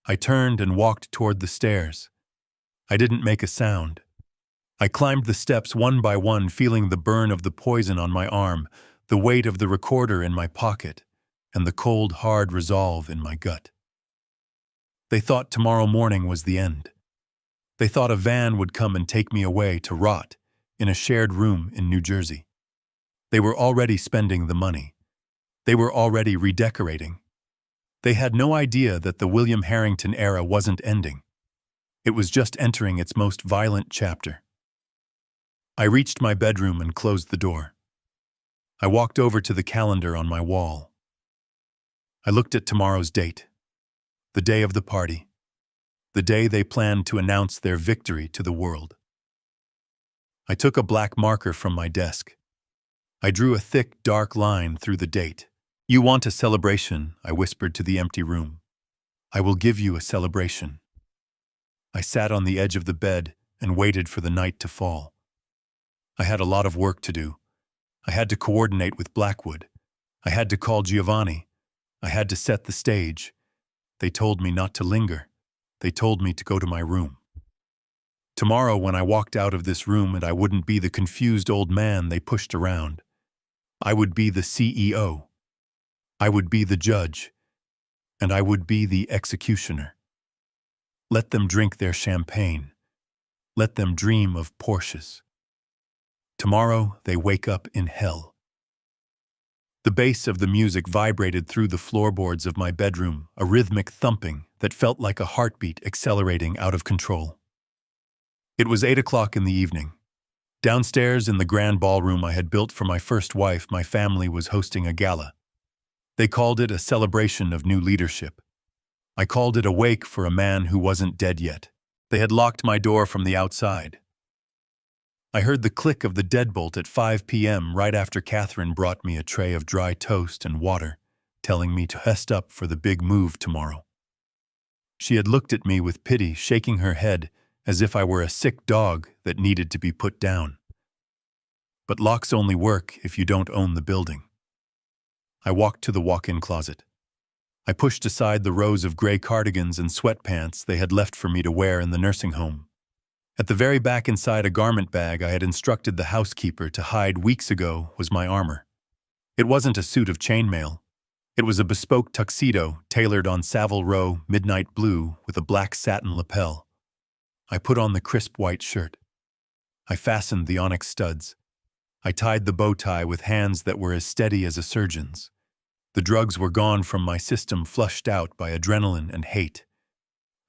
I turned and walked toward the stairs. I didn't make a sound. I climbed the steps one by one, feeling the burn of the poison on my arm, the weight of the recorder in my pocket, and the cold, hard resolve in my gut. They thought tomorrow morning was the end. They thought a van would come and take me away to rot in a shared room in New Jersey. They were already spending the money. They were already redecorating. They had no idea that the William Harrington era wasn't ending. It was just entering its most violent chapter. I reached my bedroom and closed the door. I walked over to the calendar on my wall. I looked at tomorrow's date, the day of the party, the day they planned to announce their victory to the world. I took a black marker from my desk. I drew a thick, dark line through the date. "You want a celebration," I whispered to the empty room. "I will give you a celebration." I sat on the edge of the bed and waited for the night to fall. I had a lot of work to do. I had to coordinate with Blackwood. I had to call Giovanni. I had to set the stage. They told me not to linger. They told me to go to my room. Tomorrow, when I walked out of this room, and I wouldn't be the confused old man they pushed around. I would be the CEO. I would be the judge. And I would be the executioner. Let them drink their champagne. Let them dream of Porsches. Tomorrow, they wake up in hell. The bass of the music vibrated through the floorboards of my bedroom, a rhythmic thumping that felt like a heartbeat accelerating out of control. It was 8 o'clock in the evening. Downstairs in the grand ballroom I had built for my first wife, my family was hosting a gala. They called it a celebration of new leadership. I called it a wake for a man who wasn't dead yet. They had locked my door from the outside. I heard the click of the deadbolt at 5 p.m. right after Catherine brought me a tray of dry toast and water, telling me to rest up for the big move tomorrow. She had looked at me with pity, shaking her head as if I were a sick dog that needed to be put down. But locks only work if you don't own the building. I walked to the walk-in closet. I pushed aside the rows of gray cardigans and sweatpants they had left for me to wear in the nursing home. At the very back inside a garment bag I had instructed the housekeeper to hide weeks ago was my armor. It wasn't a suit of chainmail. It was a bespoke tuxedo tailored on Savile Row midnight blue with a black satin lapel. I put on the crisp white shirt. I fastened the onyx studs. I tied the bow tie with hands that were as steady as a surgeon's. The drugs were gone from my system, flushed out by adrenaline and hate.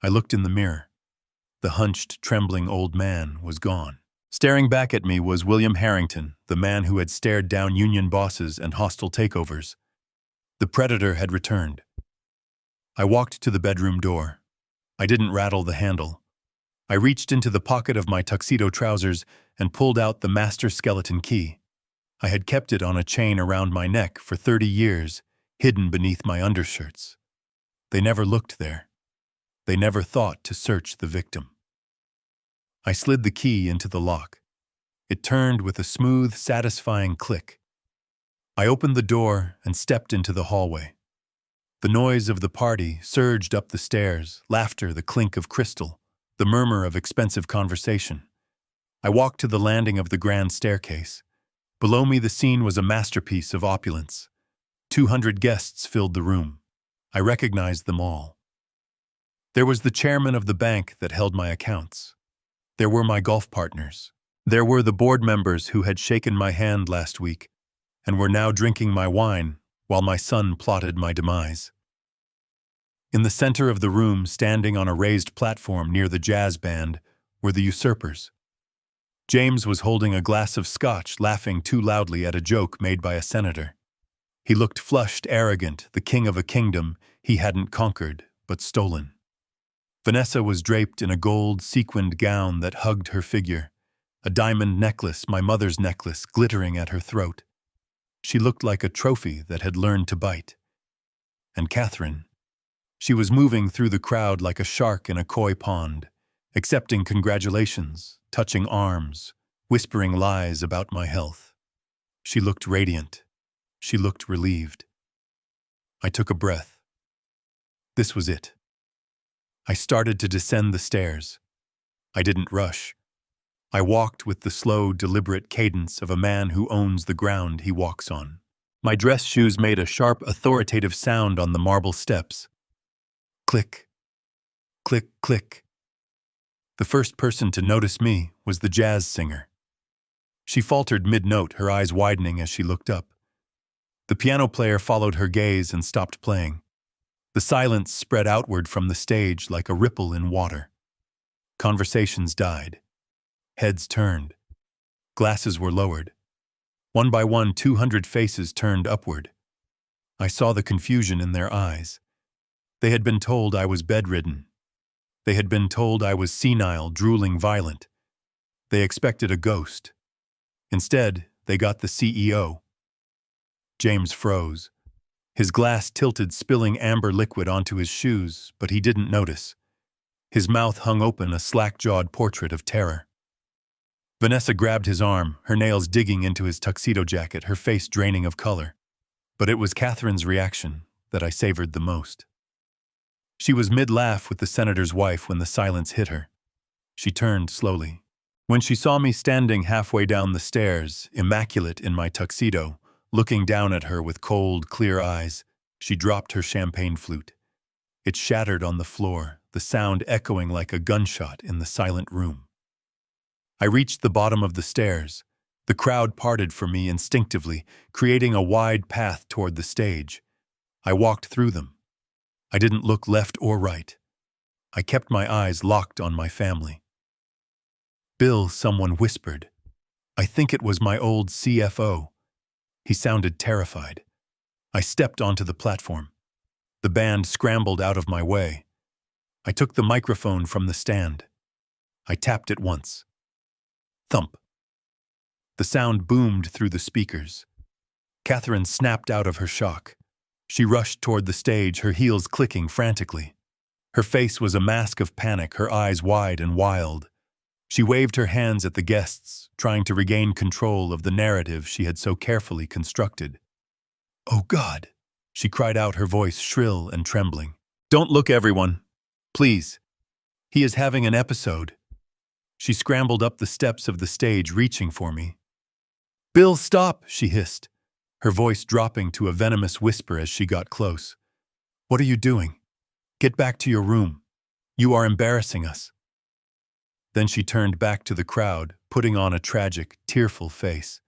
I looked in the mirror. The hunched, trembling old man was gone. Staring back at me was William Harrington, the man who had stared down union bosses and hostile takeovers. The predator had returned. I walked to the bedroom door. I didn't rattle the handle. I reached into the pocket of my tuxedo trousers and pulled out the master skeleton key. I had kept it on a chain around my neck for 30 years, hidden beneath my undershirts. They never looked there. They never thought to search the victim. I slid the key into the lock. It turned with a smooth, satisfying click. I opened the door and stepped into the hallway. The noise of the party surged up the stairs, laughter, the clink of crystal, the murmur of expensive conversation. I walked to the landing of the grand staircase. Below me the scene was a masterpiece of opulence. 200 guests filled the room. I recognized them all. There was the chairman of the bank that held my accounts. There were my golf partners. There were the board members who had shaken my hand last week and were now drinking my wine while my son plotted my demise. In the center of the room, standing on a raised platform near the jazz band, were the usurpers. James was holding a glass of scotch, laughing too loudly at a joke made by a senator. He looked flushed, arrogant, the king of a kingdom he hadn't conquered, but stolen. Vanessa was draped in a gold, sequined gown that hugged her figure, a diamond necklace, my mother's necklace, glittering at her throat. She looked like a trophy that had learned to bite. And Catherine, she was moving through the crowd like a shark in a koi pond, accepting congratulations, touching arms, whispering lies about my health. She looked radiant. She looked relieved. I took a breath. This was it. I started to descend the stairs. I didn't rush. I walked with the slow, deliberate cadence of a man who owns the ground he walks on. My dress shoes made a sharp, authoritative sound on the marble steps. Click, click, click. The first person to notice me was the jazz singer. She faltered mid-note, her eyes widening as she looked up. The piano player followed her gaze and stopped playing. The silence spread outward from the stage like a ripple in water. Conversations died. Heads turned. Glasses were lowered. One by one, 200 faces turned upward. I saw the confusion in their eyes. They had been told I was bedridden. They had been told I was senile, drooling, violent. They expected a ghost. Instead, they got the CEO. James froze. His glass tilted, spilling amber liquid onto his shoes, but he didn't notice. His mouth hung open, a slack-jawed portrait of terror. Vanessa grabbed his arm, her nails digging into his tuxedo jacket, her face draining of color. But it was Catherine's reaction that I savored the most. She was mid-laugh with the senator's wife when the silence hit her. She turned slowly. When she saw me standing halfway down the stairs, immaculate in my tuxedo, looking down at her with cold, clear eyes, she dropped her champagne flute. It shattered on the floor, the sound echoing like a gunshot in the silent room. I reached the bottom of the stairs. The crowd parted for me instinctively, creating a wide path toward the stage. I walked through them. I didn't look left or right. I kept my eyes locked on my family. "Bill," someone whispered. I think it was my old CFO. He sounded terrified. I stepped onto the platform. The band scrambled out of my way. I took the microphone from the stand. I tapped it once. Thump. The sound boomed through the speakers. Catherine snapped out of her shock. She rushed toward the stage, her heels clicking frantically. Her face was a mask of panic, her eyes wide and wild. She waved her hands at the guests, trying to regain control of the narrative she had so carefully constructed. "Oh God," she cried out, her voice shrill and trembling. "Don't look, everyone. Please. He is having an episode." She scrambled up the steps of the stage, reaching for me. "Bill, stop," she hissed, her voice dropping to a venomous whisper as she got close. "What are you doing? Get back to your room. You are embarrassing us." Then she turned back to the crowd, putting on a tragic, tearful face.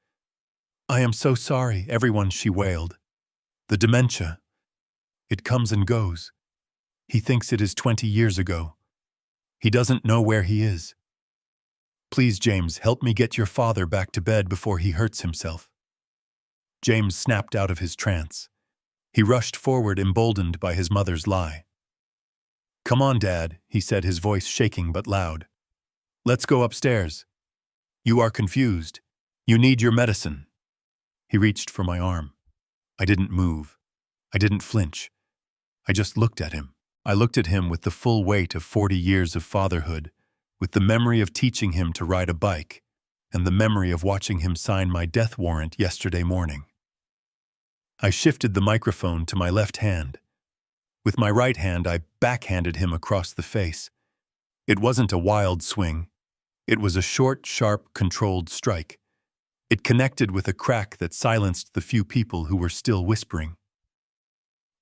"I am so sorry, everyone," she wailed. "The dementia. It comes and goes. He thinks it is 20 years ago. He doesn't know where he is. Please, James, help me get your father back to bed before he hurts himself." James snapped out of his trance. He rushed forward, emboldened by his mother's lie. "Come on, Dad," he said, his voice shaking but loud. "Let's go upstairs. You are confused. You need your medicine." He reached for my arm. I didn't move. I didn't flinch. I just looked at him. I looked at him with the full weight of 40 years of fatherhood, with the memory of teaching him to ride a bike, and the memory of watching him sign my death warrant yesterday morning. I shifted the microphone to my left hand. With my right hand, I backhanded him across the face. It wasn't a wild swing. It was a short, sharp, controlled strike. It connected with a crack that silenced the few people who were still whispering.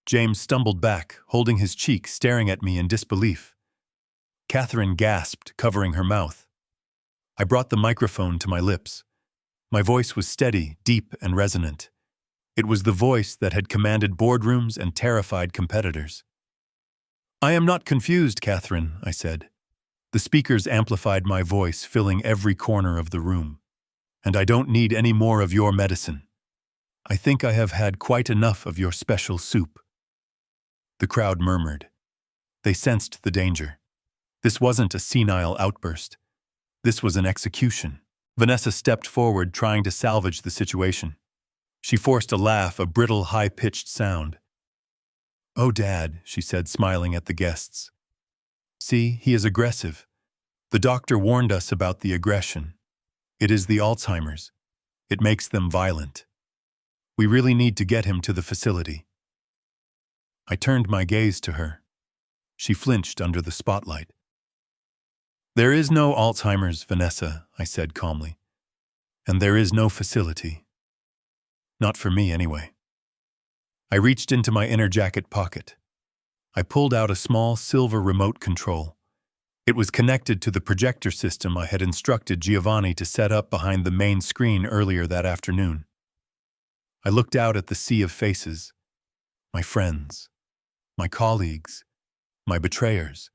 James stumbled back, holding his cheek, staring at me in disbelief. Catherine gasped, covering her mouth. I brought the microphone to my lips. My voice was steady, deep, and resonant. It was the voice that had commanded boardrooms and terrified competitors. "I am not confused, Catherine," I said. The speakers amplified my voice, filling every corner of the room. "And I don't need any more of your medicine. I think I have had quite enough of your special soup." The crowd murmured. They sensed the danger. This wasn't a senile outburst. This was an execution. Vanessa stepped forward, trying to salvage the situation. She forced a laugh, a brittle, high-pitched sound. "Oh, Dad," she said, smiling at the guests. "See, he is aggressive. The doctor warned us about the aggression. It is the Alzheimer's. It makes them violent. We really need to get him to the facility." I turned my gaze to her. She flinched under the spotlight. "There is no Alzheimer's, Vanessa," I said calmly. "And there is no facility. Not for me, anyway." I reached into my inner jacket pocket. I pulled out a small silver remote control. It was connected to the projector system I had instructed Giovanni to set up behind the main screen earlier that afternoon. I looked out at the sea of faces. My friends. My colleagues. My betrayers.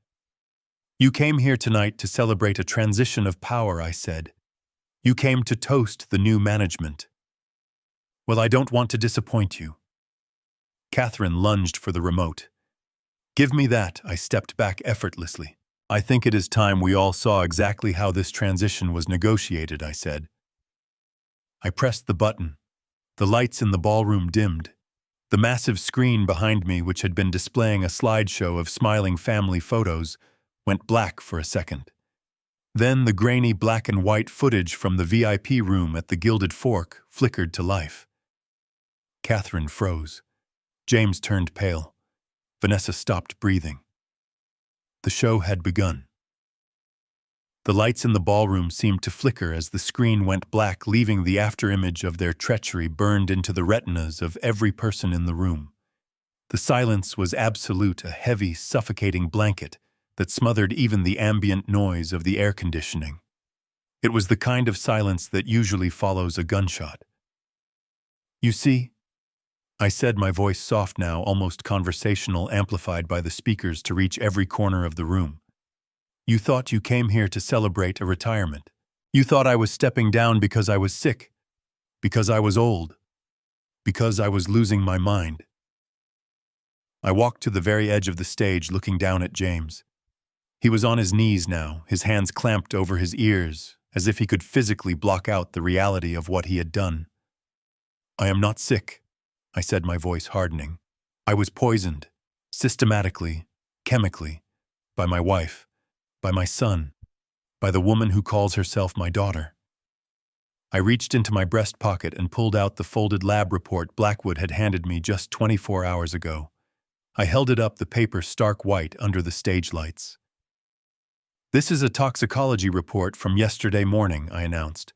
"You came here tonight to celebrate a transition of power," I said. "You came to toast the new management. Well, I don't want to disappoint you." Catherine lunged for the remote. "Give me that," I stepped back effortlessly. "I think it is time we all saw exactly how this transition was negotiated," I said. I pressed the button. The lights in the ballroom dimmed. The massive screen behind me, which had been displaying a slideshow of smiling family photos, went black for a second. Then the grainy black and white footage from the VIP room at the Gilded Fork flickered to life. Catherine froze. James turned pale. Vanessa stopped breathing. The show had begun. The lights in the ballroom seemed to flicker as the screen went black, leaving the afterimage of their treachery burned into the retinas of every person in the room. The silence was absolute, a heavy, suffocating blanket that smothered even the ambient noise of the air conditioning. It was the kind of silence that usually follows a gunshot. "You see," I said, my voice soft now, almost conversational, amplified by the speakers to reach every corner of the room. You thought you came here to celebrate a retirement. You thought I was stepping down because I was sick, because I was old, because I was losing my mind. I walked to the very edge of the stage, looking down at James. He was on his knees now, his hands clamped over his ears, as if he could physically block out the reality of what he had done. I am not sick, I said, my voice hardening. I was poisoned, systematically, chemically, by my wife, by my son, by the woman who calls herself my daughter. I reached into my breast pocket and pulled out the folded lab report Blackwood had handed me just 24 hours ago. I held it up, the paper stark white under the stage lights. This is a toxicology report from yesterday morning, I announced.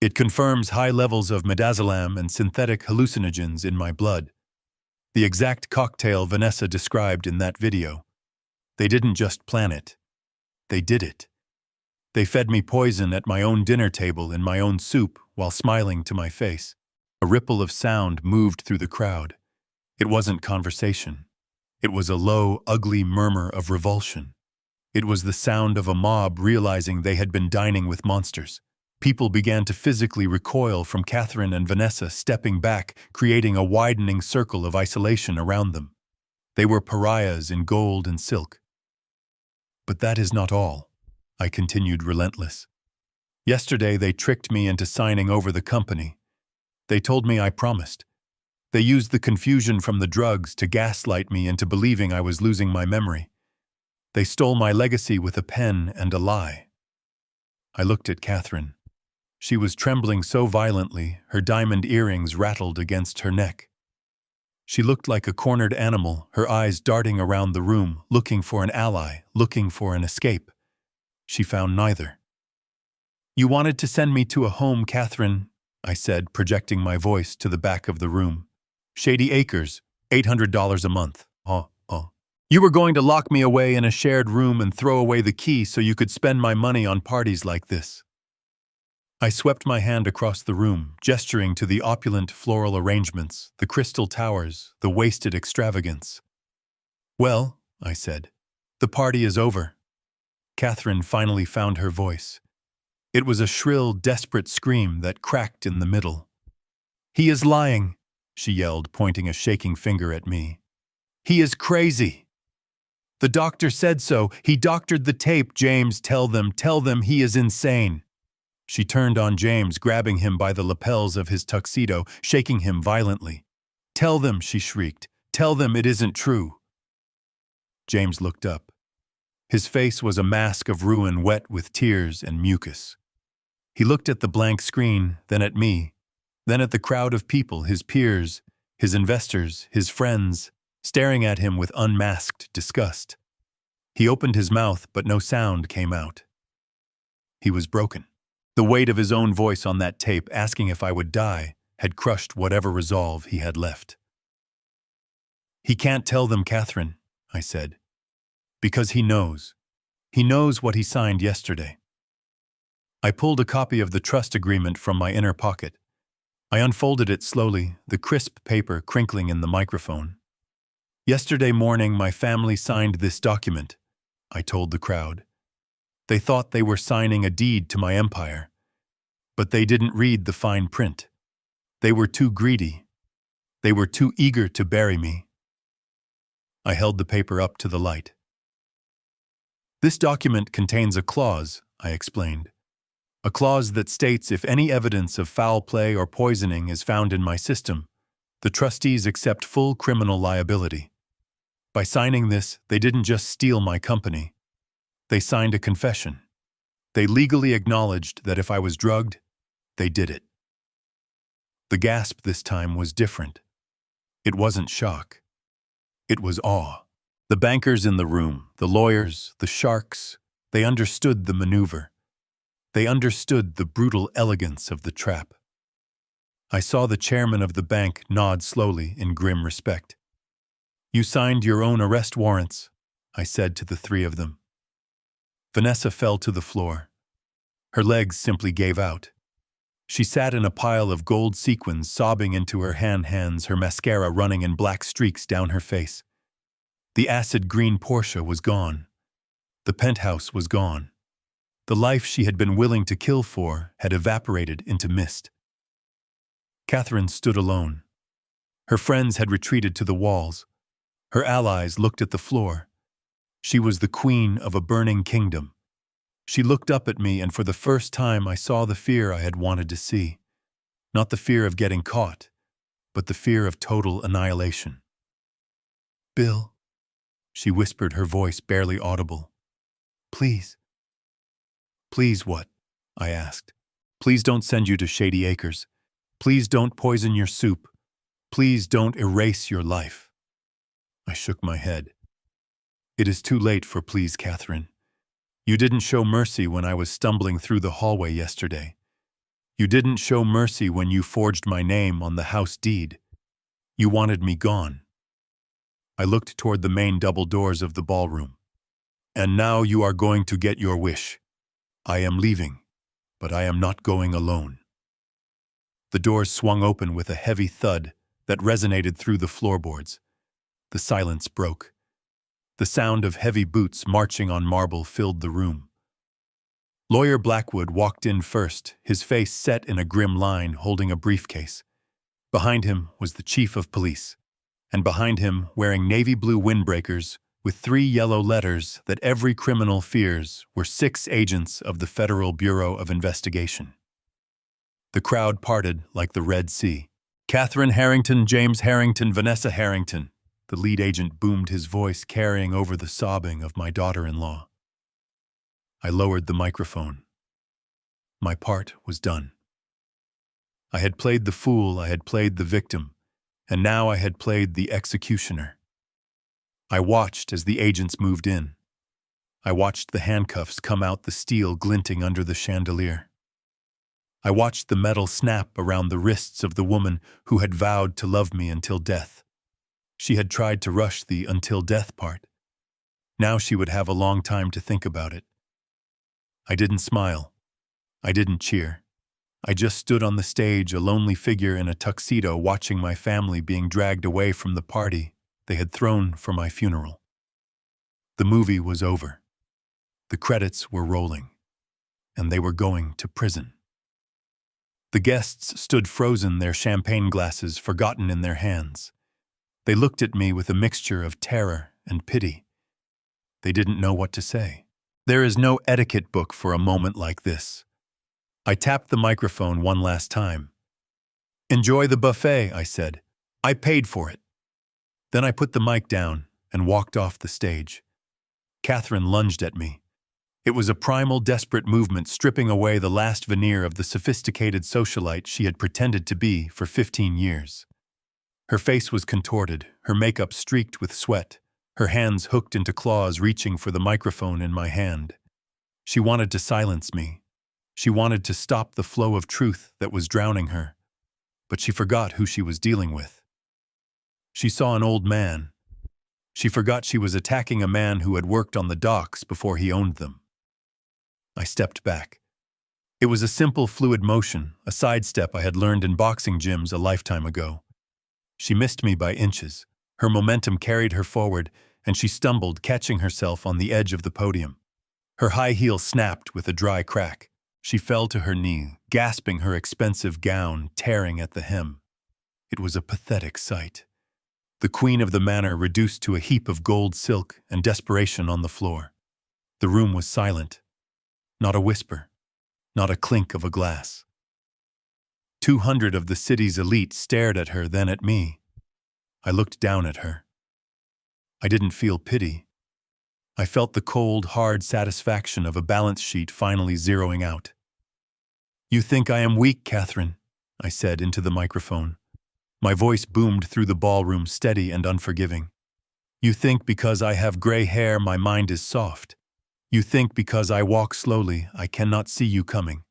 It confirms high levels of midazolam and synthetic hallucinogens in my blood. The exact cocktail Vanessa described in that video. They didn't just plan it. They did it. They fed me poison at my own dinner table in my own soup while smiling to my face. A ripple of sound moved through the crowd. It wasn't conversation. It was a low, ugly murmur of revulsion. It was the sound of a mob realizing they had been dining with monsters. People began to physically recoil from Catherine and Vanessa, stepping back, creating a widening circle of isolation around them. They were pariahs in gold and silk. But that is not all, I continued, relentless. Yesterday they tricked me into signing over the company. They told me I promised. They used the confusion from the drugs to gaslight me into believing I was losing my memory. They stole my legacy with a pen and a lie. I looked at Catherine. She was trembling so violently, her diamond earrings rattled against her neck. She looked like a cornered animal, her eyes darting around the room, looking for an ally, looking for an escape. She found neither. You wanted to send me to a home, Catherine, I said, projecting my voice to the back of the room. Shady Acres, $800 a month. You were going to lock me away in a shared room and throw away the key so you could spend my money on parties like this. I swept my hand across the room, gesturing to the opulent floral arrangements, the crystal towers, the wasted extravagance. Well, I said, the party is over. Catherine finally found her voice. It was a shrill, desperate scream that cracked in the middle. He is lying, she yelled, pointing a shaking finger at me. He is crazy. The doctor said so. He doctored the tape. James, tell them he is insane. She turned on James, grabbing him by the lapels of his tuxedo, shaking him violently. Tell them, she shrieked. Tell them it isn't true. James looked up. His face was a mask of ruin wet with tears and mucus. He looked at the blank screen, then at me, then at the crowd of people, his peers, his investors, his friends, staring at him with unmasked disgust. He opened his mouth, but no sound came out. He was broken. The weight of his own voice on that tape, asking if I would die, had crushed whatever resolve he had left. He can't tell them, Catherine, I said, because he knows. He knows what he signed yesterday. I pulled a copy of the trust agreement from my inner pocket. I unfolded it slowly, the crisp paper crinkling in the microphone. Yesterday morning, my family signed this document, I told the crowd. They thought they were signing a deed to my empire. But they didn't read the fine print. They were too greedy. They were too eager to bury me. I held the paper up to the light. This document contains a clause, I explained. A clause that states if any evidence of foul play or poisoning is found in my system, the trustees accept full criminal liability. By signing this, they didn't just steal my company. They signed a confession. They legally acknowledged that if I was drugged, they did it. The gasp this time was different. It wasn't shock. It was awe. The bankers in the room, the lawyers, the sharks, they understood the maneuver. They understood the brutal elegance of the trap. I saw the chairman of the bank nod slowly in grim respect. You signed your own arrest warrants, I said to the three of them. Vanessa fell to the floor. Her legs simply gave out. She sat in a pile of gold sequins, sobbing into her hands, her mascara running in black streaks down her face. The acid green Porsche was gone. The penthouse was gone. The life she had been willing to kill for had evaporated into mist. Catherine stood alone. Her friends had retreated to the walls. Her allies looked at the floor. She was the queen of a burning kingdom. She looked up at me, and for the first time I saw the fear I had wanted to see. Not the fear of getting caught, but the fear of total annihilation. "Bill," she whispered, her voice barely audible. "Please." "Please what?" I asked. "Please don't send you to Shady Acres. Please don't poison your soup. Please don't erase your life." I shook my head. "It is too late for please, Catherine. You didn't show mercy when I was stumbling through the hallway yesterday. You didn't show mercy when you forged my name on the house deed. You wanted me gone." I looked toward the main double doors of the ballroom. "And now you are going to get your wish. I am leaving, but I am not going alone." The doors swung open with a heavy thud that resonated through the floorboards. The silence broke. The sound of heavy boots marching on marble filled the room. Lawyer Blackwood walked in first, his face set in a grim line, holding a briefcase. Behind him was the chief of police, and behind him, wearing navy blue windbreakers with 3 yellow letters that every criminal fears, were 6 agents of the Federal Bureau of Investigation. The crowd parted like the Red Sea. "Catherine Harrington, James Harrington, Vanessa Harrington," the lead agent boomed, his voice carrying over the sobbing of my daughter-in-law. I lowered the microphone. My part was done. I had played the fool, I had played the victim, and now I had played the executioner. I watched as the agents moved in. I watched the handcuffs come out, the steel glinting under the chandelier. I watched the metal snap around the wrists of the woman who had vowed to love me until death. She had tried to rush the until death part. Now she would have a long time to think about it. I didn't smile. I didn't cheer. I just stood on the stage, a lonely figure in a tuxedo, watching my family being dragged away from the party they had thrown for my funeral. The movie was over. The credits were rolling, and they were going to prison. The guests stood frozen, their champagne glasses forgotten in their hands. They looked at me with a mixture of terror and pity. They didn't know what to say. There is no etiquette book for a moment like this. I tapped the microphone one last time. "Enjoy the buffet," I said. "I paid for it." Then I put the mic down and walked off the stage. Catherine lunged at me. It was a primal, desperate movement, stripping away the last veneer of the sophisticated socialite she had pretended to be for 15 years. Her face was contorted, her makeup streaked with sweat, her hands hooked into claws reaching for the microphone in my hand. She wanted to silence me. She wanted to stop the flow of truth that was drowning her, but she forgot who she was dealing with. She saw an old man. She forgot she was attacking a man who had worked on the docks before he owned them. I stepped back. It was a simple, fluid motion, a sidestep I had learned in boxing gyms a lifetime ago. She missed me by inches. Her momentum carried her forward, and she stumbled, catching herself on the edge of the podium. Her high heel snapped with a dry crack. She fell to her knee, gasping, her expensive gown tearing at the hem. It was a pathetic sight. The queen of the manor reduced to a heap of gold silk and desperation on the floor. The room was silent. Not a whisper, not a clink of a glass. 200 of the city's elite stared at her, then at me. I looked down at her. I didn't feel pity. I felt the cold, hard satisfaction of a balance sheet finally zeroing out. "You think I am weak, Catherine," I said into the microphone. My voice boomed through the ballroom, steady and unforgiving. "You think because I have gray hair my mind is soft. You think because I walk slowly I cannot see you coming.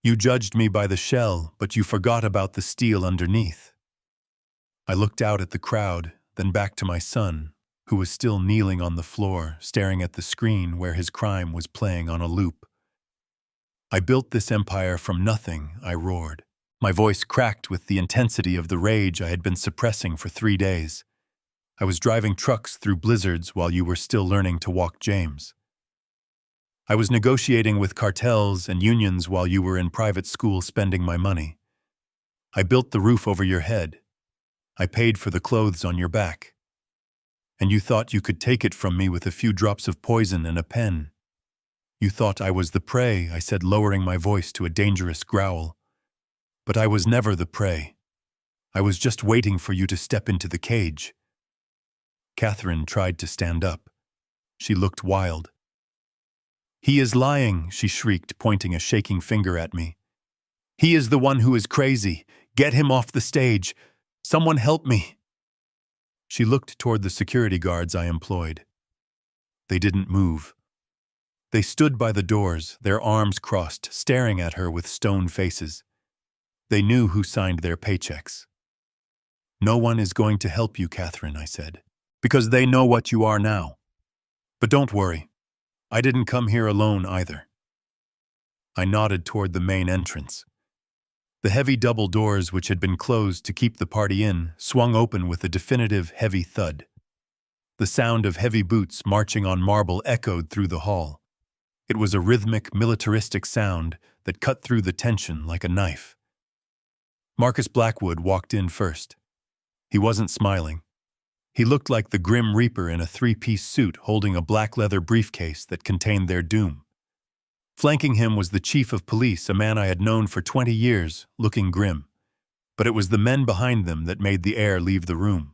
You judged me by the shell, but you forgot about the steel underneath." I looked out at the crowd, then back to my son, who was still kneeling on the floor, staring at the screen where his crime was playing on a loop. I built this empire from nothing, I roared. My voice cracked with the intensity of the rage I had been suppressing for 3 days. I was driving trucks through blizzards while you were still learning to walk James. I was negotiating with cartels and unions while you were in private school spending my money. I built the roof over your head. I paid for the clothes on your back. And you thought you could take it from me with a few drops of poison and a pen. You thought I was the prey, I said, lowering my voice to a dangerous growl. But I was never the prey. I was just waiting for you to step into the cage. Catherine tried to stand up. She looked wild. He is lying, she shrieked, pointing a shaking finger at me. He is the one who is crazy. Get him off the stage. Someone help me. She looked toward the security guards I employed. They didn't move. They stood by the doors, their arms crossed, staring at her with stone faces. They knew who signed their paychecks. No one is going to help you, Catherine, I said, because they know what you are now. But don't worry. I didn't come here alone either. I nodded toward the main entrance. The heavy double doors, which had been closed to keep the party in, swung open with a definitive heavy thud. The sound of heavy boots marching on marble echoed through the hall. It was a rhythmic, militaristic sound that cut through the tension like a knife. Marcus Blackwood walked in first. He wasn't smiling. He looked like the Grim Reaper in a 3-piece suit holding a black leather briefcase that contained their doom. Flanking him was the chief of police, a man I had known for 20 years, looking grim. But it was the men behind them that made the air leave the room.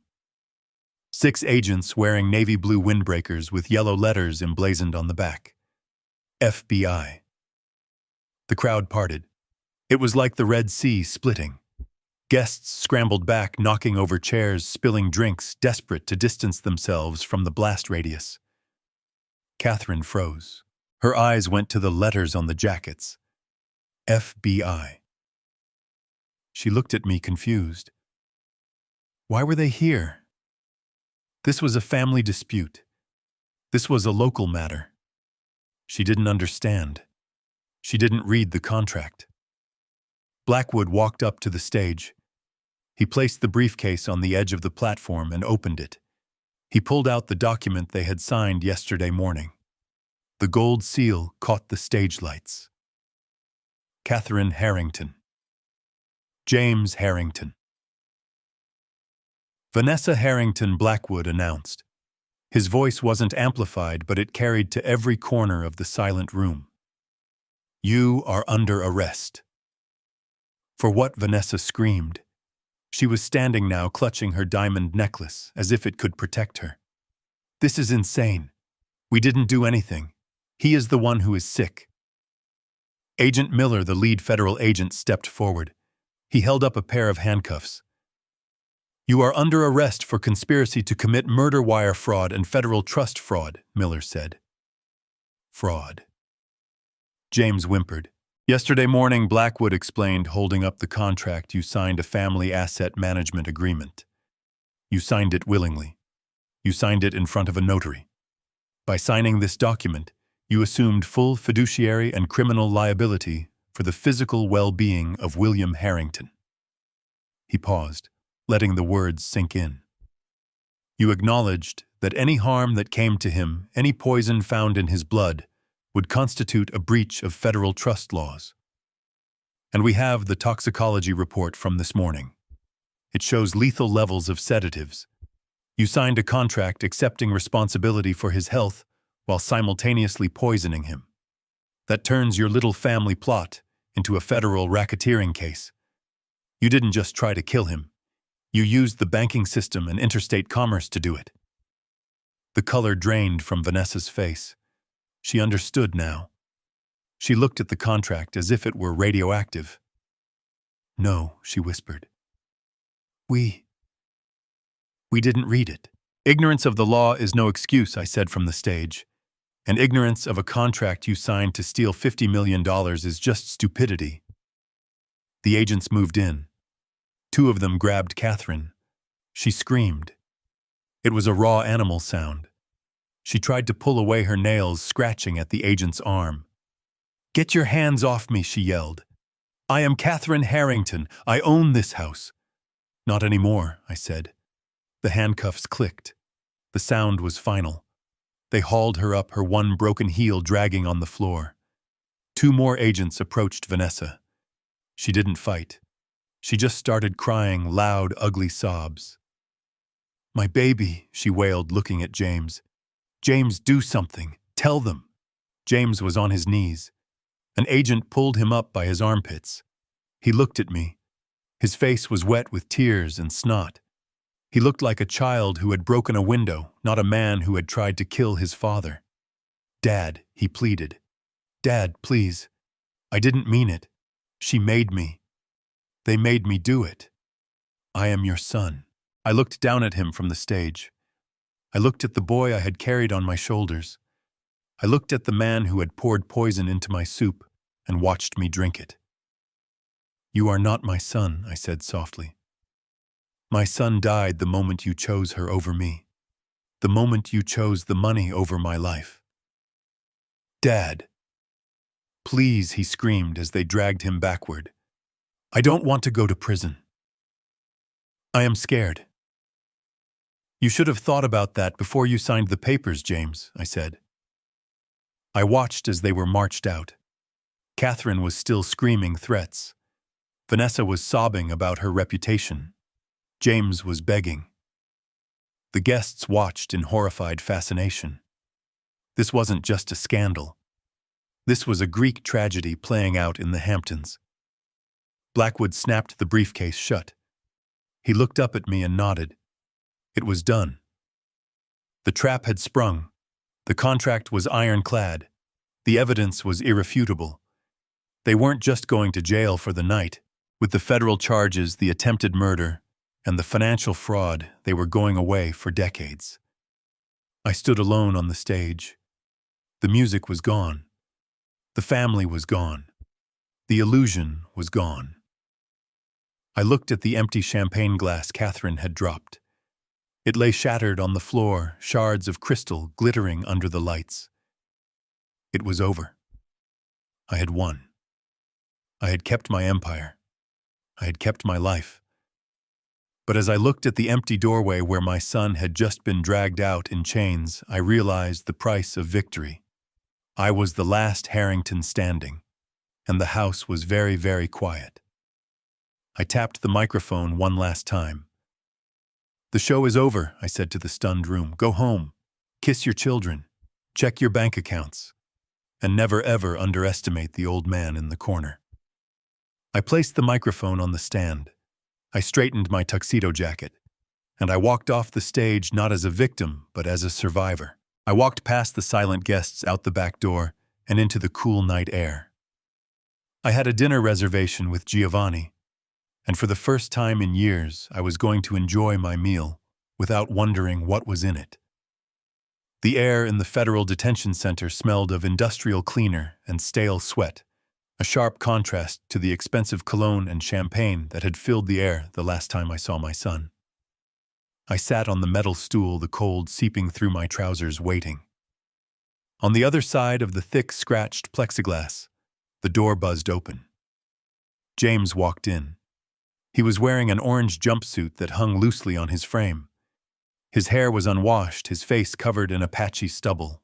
6 agents wearing navy blue windbreakers with yellow letters emblazoned on the back. FBI. The crowd parted. It was like the Red Sea splitting. Guests scrambled back, knocking over chairs, spilling drinks, desperate to distance themselves from the blast radius. Catherine froze. Her eyes went to the letters on the jackets. FBI. She looked at me confused. Why were they here? This was a family dispute. This was a local matter. She didn't understand. She didn't read the contract. Blackwood walked up to the stage. He placed the briefcase on the edge of the platform and opened it. He pulled out the document they had signed yesterday morning. The gold seal caught the stage lights. Catherine Harrington. James Harrington. Vanessa Harrington, Blackwood announced. His voice wasn't amplified, but it carried to every corner of the silent room. You are under arrest. For what? Vanessa screamed. She was standing now, clutching her diamond necklace, as if it could protect her. This is insane. We didn't do anything. He is the one who is sick. Agent Miller, the lead federal agent, stepped forward. He held up a pair of handcuffs. You are under arrest for conspiracy to commit murder wire fraud and federal trust fraud, Miller said. Fraud. James whimpered. Yesterday morning, Blackwood explained, holding up the contract. You signed a family asset management agreement. You signed it willingly. You signed it in front of a notary. By signing this document, you assumed full fiduciary and criminal liability for the physical well-being of William Harrington. He paused, letting the words sink in. You acknowledged that any harm that came to him, any poison found in his blood, would constitute a breach of federal trust laws. And we have the toxicology report from this morning. It shows lethal levels of sedatives. You signed a contract accepting responsibility for his health while simultaneously poisoning him. That turns your little family plot into a federal racketeering case. You didn't just try to kill him. You used the banking system and interstate commerce to do it. The color drained from Vanessa's face. She understood now. She looked at the contract as if it were radioactive. No, she whispered. We didn't read it. Ignorance of the law is no excuse, I said from the stage. And ignorance of a contract you signed to steal $50 million is just stupidity. The agents moved in. 2 of them grabbed Catherine. She screamed. It was a raw animal sound. She tried to pull away her nails, scratching at the agent's arm. "Get your hands off me," she yelled. "I am Catherine Harrington. I own this house." "Not anymore," I said. The handcuffs clicked. The sound was final. They hauled her up, her one broken heel dragging on the floor. 2 more agents approached Vanessa. She didn't fight. She just started crying loud, ugly sobs. "My baby," she wailed, looking at James. "James, do something. Tell them." James was on his knees. An agent pulled him up by his armpits. He looked at me. His face was wet with tears and snot. He looked like a child who had broken a window, not a man who had tried to kill his father. "Dad," he pleaded. "Dad, please. I didn't mean it. She made me. They made me do it. I am your son." I looked down at him from the stage. I looked at the boy I had carried on my shoulders. I looked at the man who had poured poison into my soup and watched me drink it. "You are not my son," I said softly. "My son died the moment you chose her over me. The moment you chose the money over my life." "Dad." "Please," he screamed as they dragged him backward. "I don't want to go to prison. I am scared." "You should have thought about that before you signed the papers, James," I said. I watched as they were marched out. Catherine was still screaming threats. Vanessa was sobbing about her reputation. James was begging. The guests watched in horrified fascination. This wasn't just a scandal. This was a Greek tragedy playing out in the Hamptons. Blackwood snapped the briefcase shut. He looked up at me and nodded. It was done. The trap had sprung. The contract was ironclad. The evidence was irrefutable. They weren't just going to jail for the night. With the federal charges, the attempted murder, and the financial fraud, they were going away for decades. I stood alone on the stage. The music was gone. The family was gone. The illusion was gone. I looked at the empty champagne glass Catherine had dropped. It lay shattered on the floor, shards of crystal glittering under the lights. It was over. I had won. I had kept my empire. I had kept my life. But as I looked at the empty doorway where my son had just been dragged out in chains, I realized the price of victory. I was the last Harrington standing, and the house was very, very quiet. I tapped the microphone one last time. "The show is over," I said to the stunned room. "Go home. Kiss your children. Check your bank accounts. And never ever underestimate the old man in the corner." I placed the microphone on the stand. I straightened my tuxedo jacket. And I walked off the stage not as a victim, but as a survivor. I walked past the silent guests out the back door and into the cool night air. I had a dinner reservation with Giovanni. And for the first time in years, I was going to enjoy my meal without wondering what was in it. The air in the federal detention center smelled of industrial cleaner and stale sweat, a sharp contrast to the expensive cologne and champagne that had filled the air the last time I saw my son. I sat on the metal stool, the cold seeping through my trousers, waiting. On the other side of the thick, scratched plexiglass, the door buzzed open. James walked in. He was wearing an orange jumpsuit that hung loosely on his frame. His hair was unwashed, his face covered in a patchy stubble.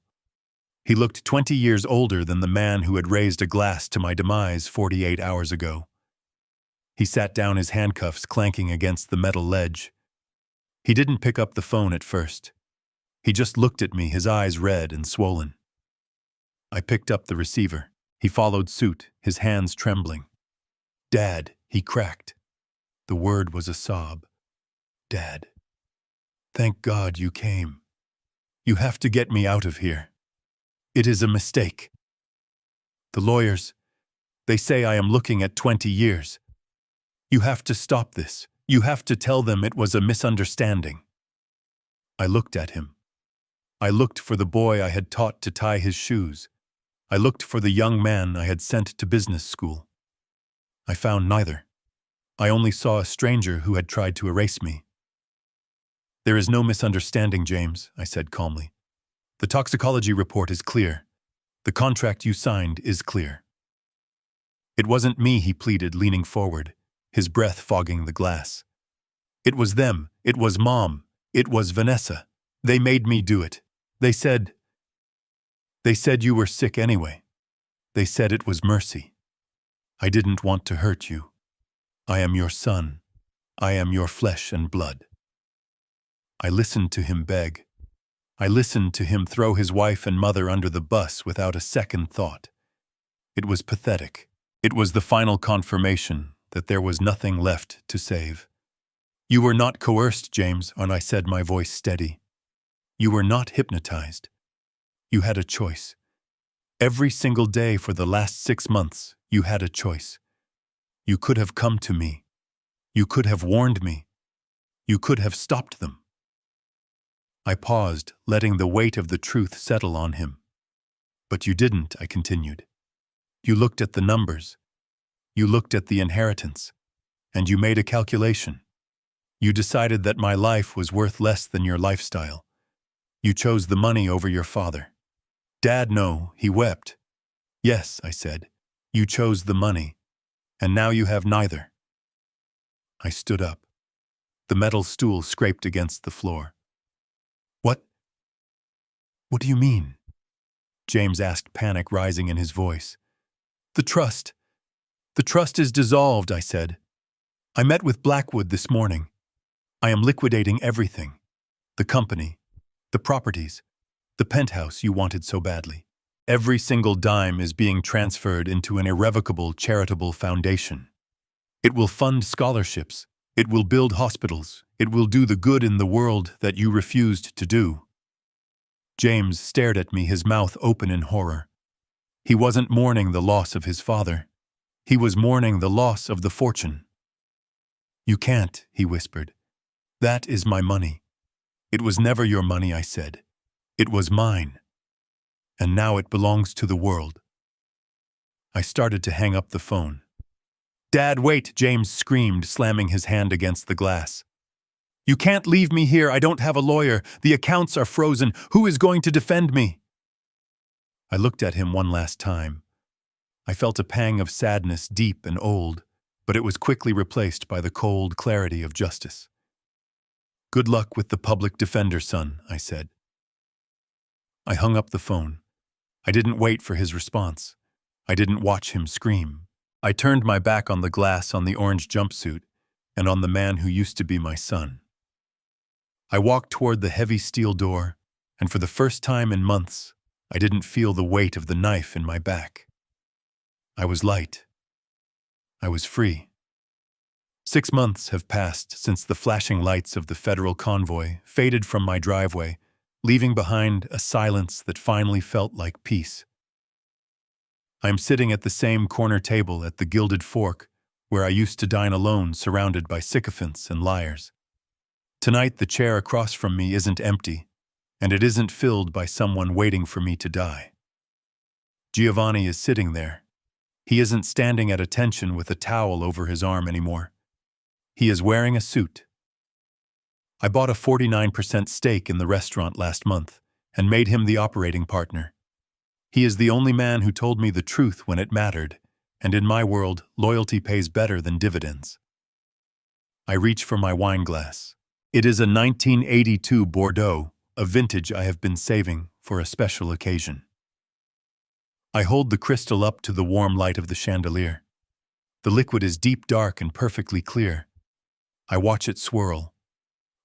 He looked 20 years older than the man who had raised a glass to my demise 48 hours ago. He sat down, his handcuffs clanking against the metal ledge. He didn't pick up the phone at first. He just looked at me, his eyes red and swollen. I picked up the receiver. He followed suit, his hands trembling. "Dad," he cracked. The word was a sob. "Dad. Thank God you came. You have to get me out of here. It is a mistake. The lawyers, they say I am looking at 20 years. You have to stop this. You have to tell them it was a misunderstanding." I looked at him. I looked for the boy I had taught to tie his shoes. I looked for the young man I had sent to business school. I found neither. I only saw a stranger who had tried to erase me. "There is no misunderstanding, James," I said calmly. "The toxicology report is clear. The contract you signed is clear. It wasn't me, he pleaded, leaning forward, his breath fogging the glass. It was them. It was Mom. It was Vanessa. They made me do it. They said you were sick anyway. They said it was mercy. I didn't want to hurt you. I am your son. I am your flesh and blood. I listened to him beg. I listened to him throw his wife and mother under the bus without a second thought. It was pathetic. It was the final confirmation that there was nothing left to save. You were not coerced, James, and I said, my voice steady. You were not hypnotized. You had a choice. Every single day for the last 6 months, you had a choice. You could have come to me. You could have warned me. You could have stopped them. I paused, letting the weight of the truth settle on him. But you didn't, I continued. You looked at the numbers. You looked at the inheritance. And you made a calculation. You decided that my life was worth less than your lifestyle. You chose the money over your father. Dad, no, he wept. Yes, I said. You chose the money. And now you have neither. I stood up. The metal stool scraped against the floor. What do you mean? James asked, panic rising in his voice. The trust. The trust is dissolved, I said. I met with Blackwood this morning. I am liquidating everything. The company, the properties, the penthouse you wanted so badly. Every single dime is being transferred into an irrevocable charitable foundation. It will fund scholarships. It will build hospitals. It will do the good in the world that you refused to do. James stared at me, his mouth open in horror. He wasn't mourning the loss of his father. He was mourning the loss of the fortune. You can't, he whispered. That is my money. It was never your money, I said. It was mine. And now it belongs to the world. I started to hang up the phone. Dad, wait, James screamed, slamming his hand against the glass. You can't leave me here. I don't have a lawyer. The accounts are frozen. Who is going to defend me? I looked at him one last time. I felt a pang of sadness, deep and old, but it was quickly replaced by the cold clarity of justice. Good luck with the public defender, son, I said. I hung up the phone. I didn't wait for his response. I didn't watch him scream. I turned my back on the glass, on the orange jumpsuit, and on the man who used to be my son. I walked toward the heavy steel door, and for the first time in months, I didn't feel the weight of the knife in my back. I was light. I was free. 6 months have passed since the flashing lights of the federal convoy faded from my driveway, leaving behind a silence that finally felt like peace. I am sitting at the same corner table at the Gilded Fork, where I used to dine alone, surrounded by sycophants and liars. Tonight, the chair across from me isn't empty, and it isn't filled by someone waiting for me to die. Giovanni is sitting there. He isn't standing at attention with a towel over his arm anymore. He is wearing a suit. I bought a 49% stake in the restaurant last month and made him the operating partner. He is the only man who told me the truth when it mattered, and in my world, loyalty pays better than dividends. I reach for my wine glass. It is a 1982 Bordeaux, a vintage I have been saving for a special occasion. I hold the crystal up to the warm light of the chandelier. The liquid is deep dark and perfectly clear. I watch it swirl.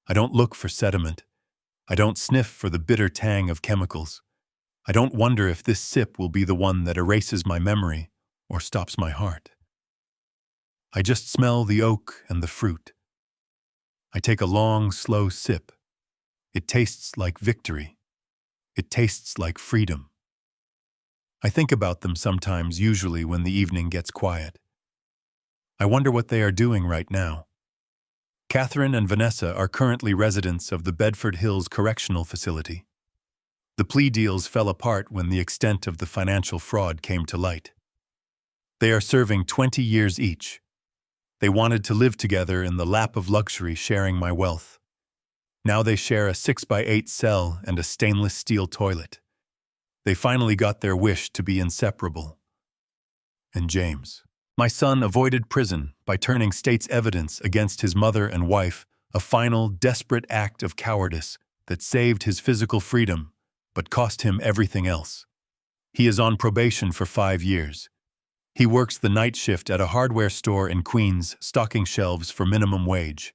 I don't look for sediment. I don't sniff for the bitter tang of chemicals. I don't wonder if this sip will be the one that erases my memory or stops my heart. I just smell the oak and the fruit. I take a long, slow sip. It tastes like victory. It tastes like freedom. I think about them sometimes, usually when the evening gets quiet. I wonder what they are doing right now. Catherine and Vanessa are currently residents of the Bedford Hills Correctional Facility. The plea deals fell apart when the extent of the financial fraud came to light. They are serving 20 years each. They wanted to live together in the lap of luxury, sharing my wealth. Now they share a 6x8 cell and a stainless steel toilet. They finally got their wish to be inseparable. And James. My son avoided prison by turning state's evidence against his mother and wife, a final, desperate act of cowardice that saved his physical freedom but cost him everything else. He is on probation for 5 years. He works the night shift at a hardware store in Queens, stocking shelves for minimum wage.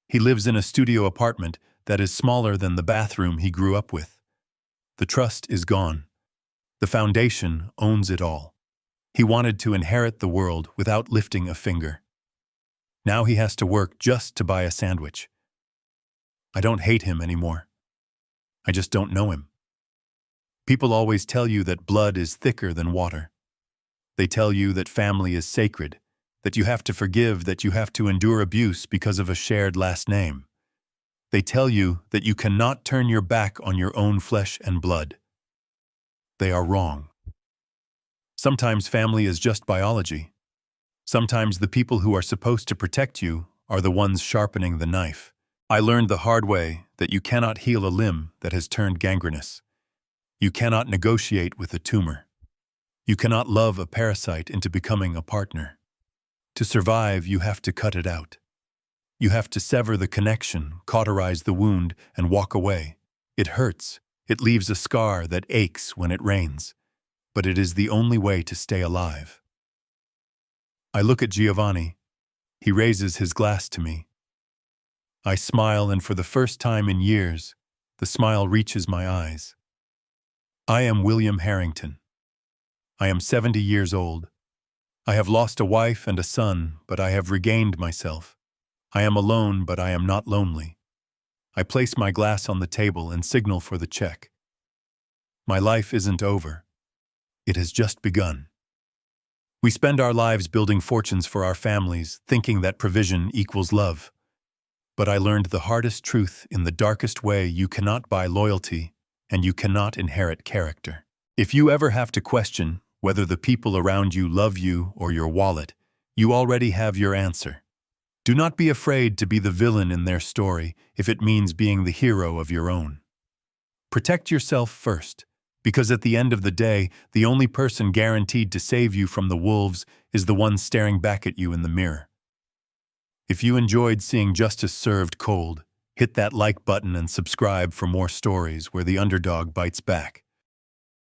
He lives in a studio apartment that is smaller than the bathroom he grew up with. The trust is gone. The foundation owns it all. He wanted to inherit the world without lifting a finger. Now he has to work just to buy a sandwich. I don't hate him anymore. I just don't know him. People always tell you that blood is thicker than water. They tell you that family is sacred, that you have to forgive, that you have to endure abuse because of a shared last name. They tell you that you cannot turn your back on your own flesh and blood. They are wrong. Sometimes family is just biology. Sometimes the people who are supposed to protect you are the ones sharpening the knife. I learned the hard way that you cannot heal a limb that has turned gangrenous. You cannot negotiate with a tumor. You cannot love a parasite into becoming a partner. To survive, you have to cut it out. You have to sever the connection, cauterize the wound, and walk away. It hurts. It leaves a scar that aches when it rains. But it is the only way to stay alive. I look at Giovanni. He raises his glass to me. I smile, and for the first time in years, the smile reaches my eyes. I am William Harrington. I am 70 years old. I have lost a wife and a son, but I have regained myself. I am alone, but I am not lonely. I place my glass on the table and signal for the check. My life isn't over. It has just begun. We spend our lives building fortunes for our families, thinking that provision equals love. But I learned the hardest truth in the darkest way: you cannot buy loyalty, and you cannot inherit character. If you ever have to question whether the people around you love you or your wallet, you already have your answer. Do not be afraid to be the villain in their story if it means being the hero of your own. Protect yourself first, because at the end of the day, the only person guaranteed to save you from the wolves is the one staring back at you in the mirror. If you enjoyed seeing justice served cold, hit that like button and subscribe for more stories where the underdog bites back.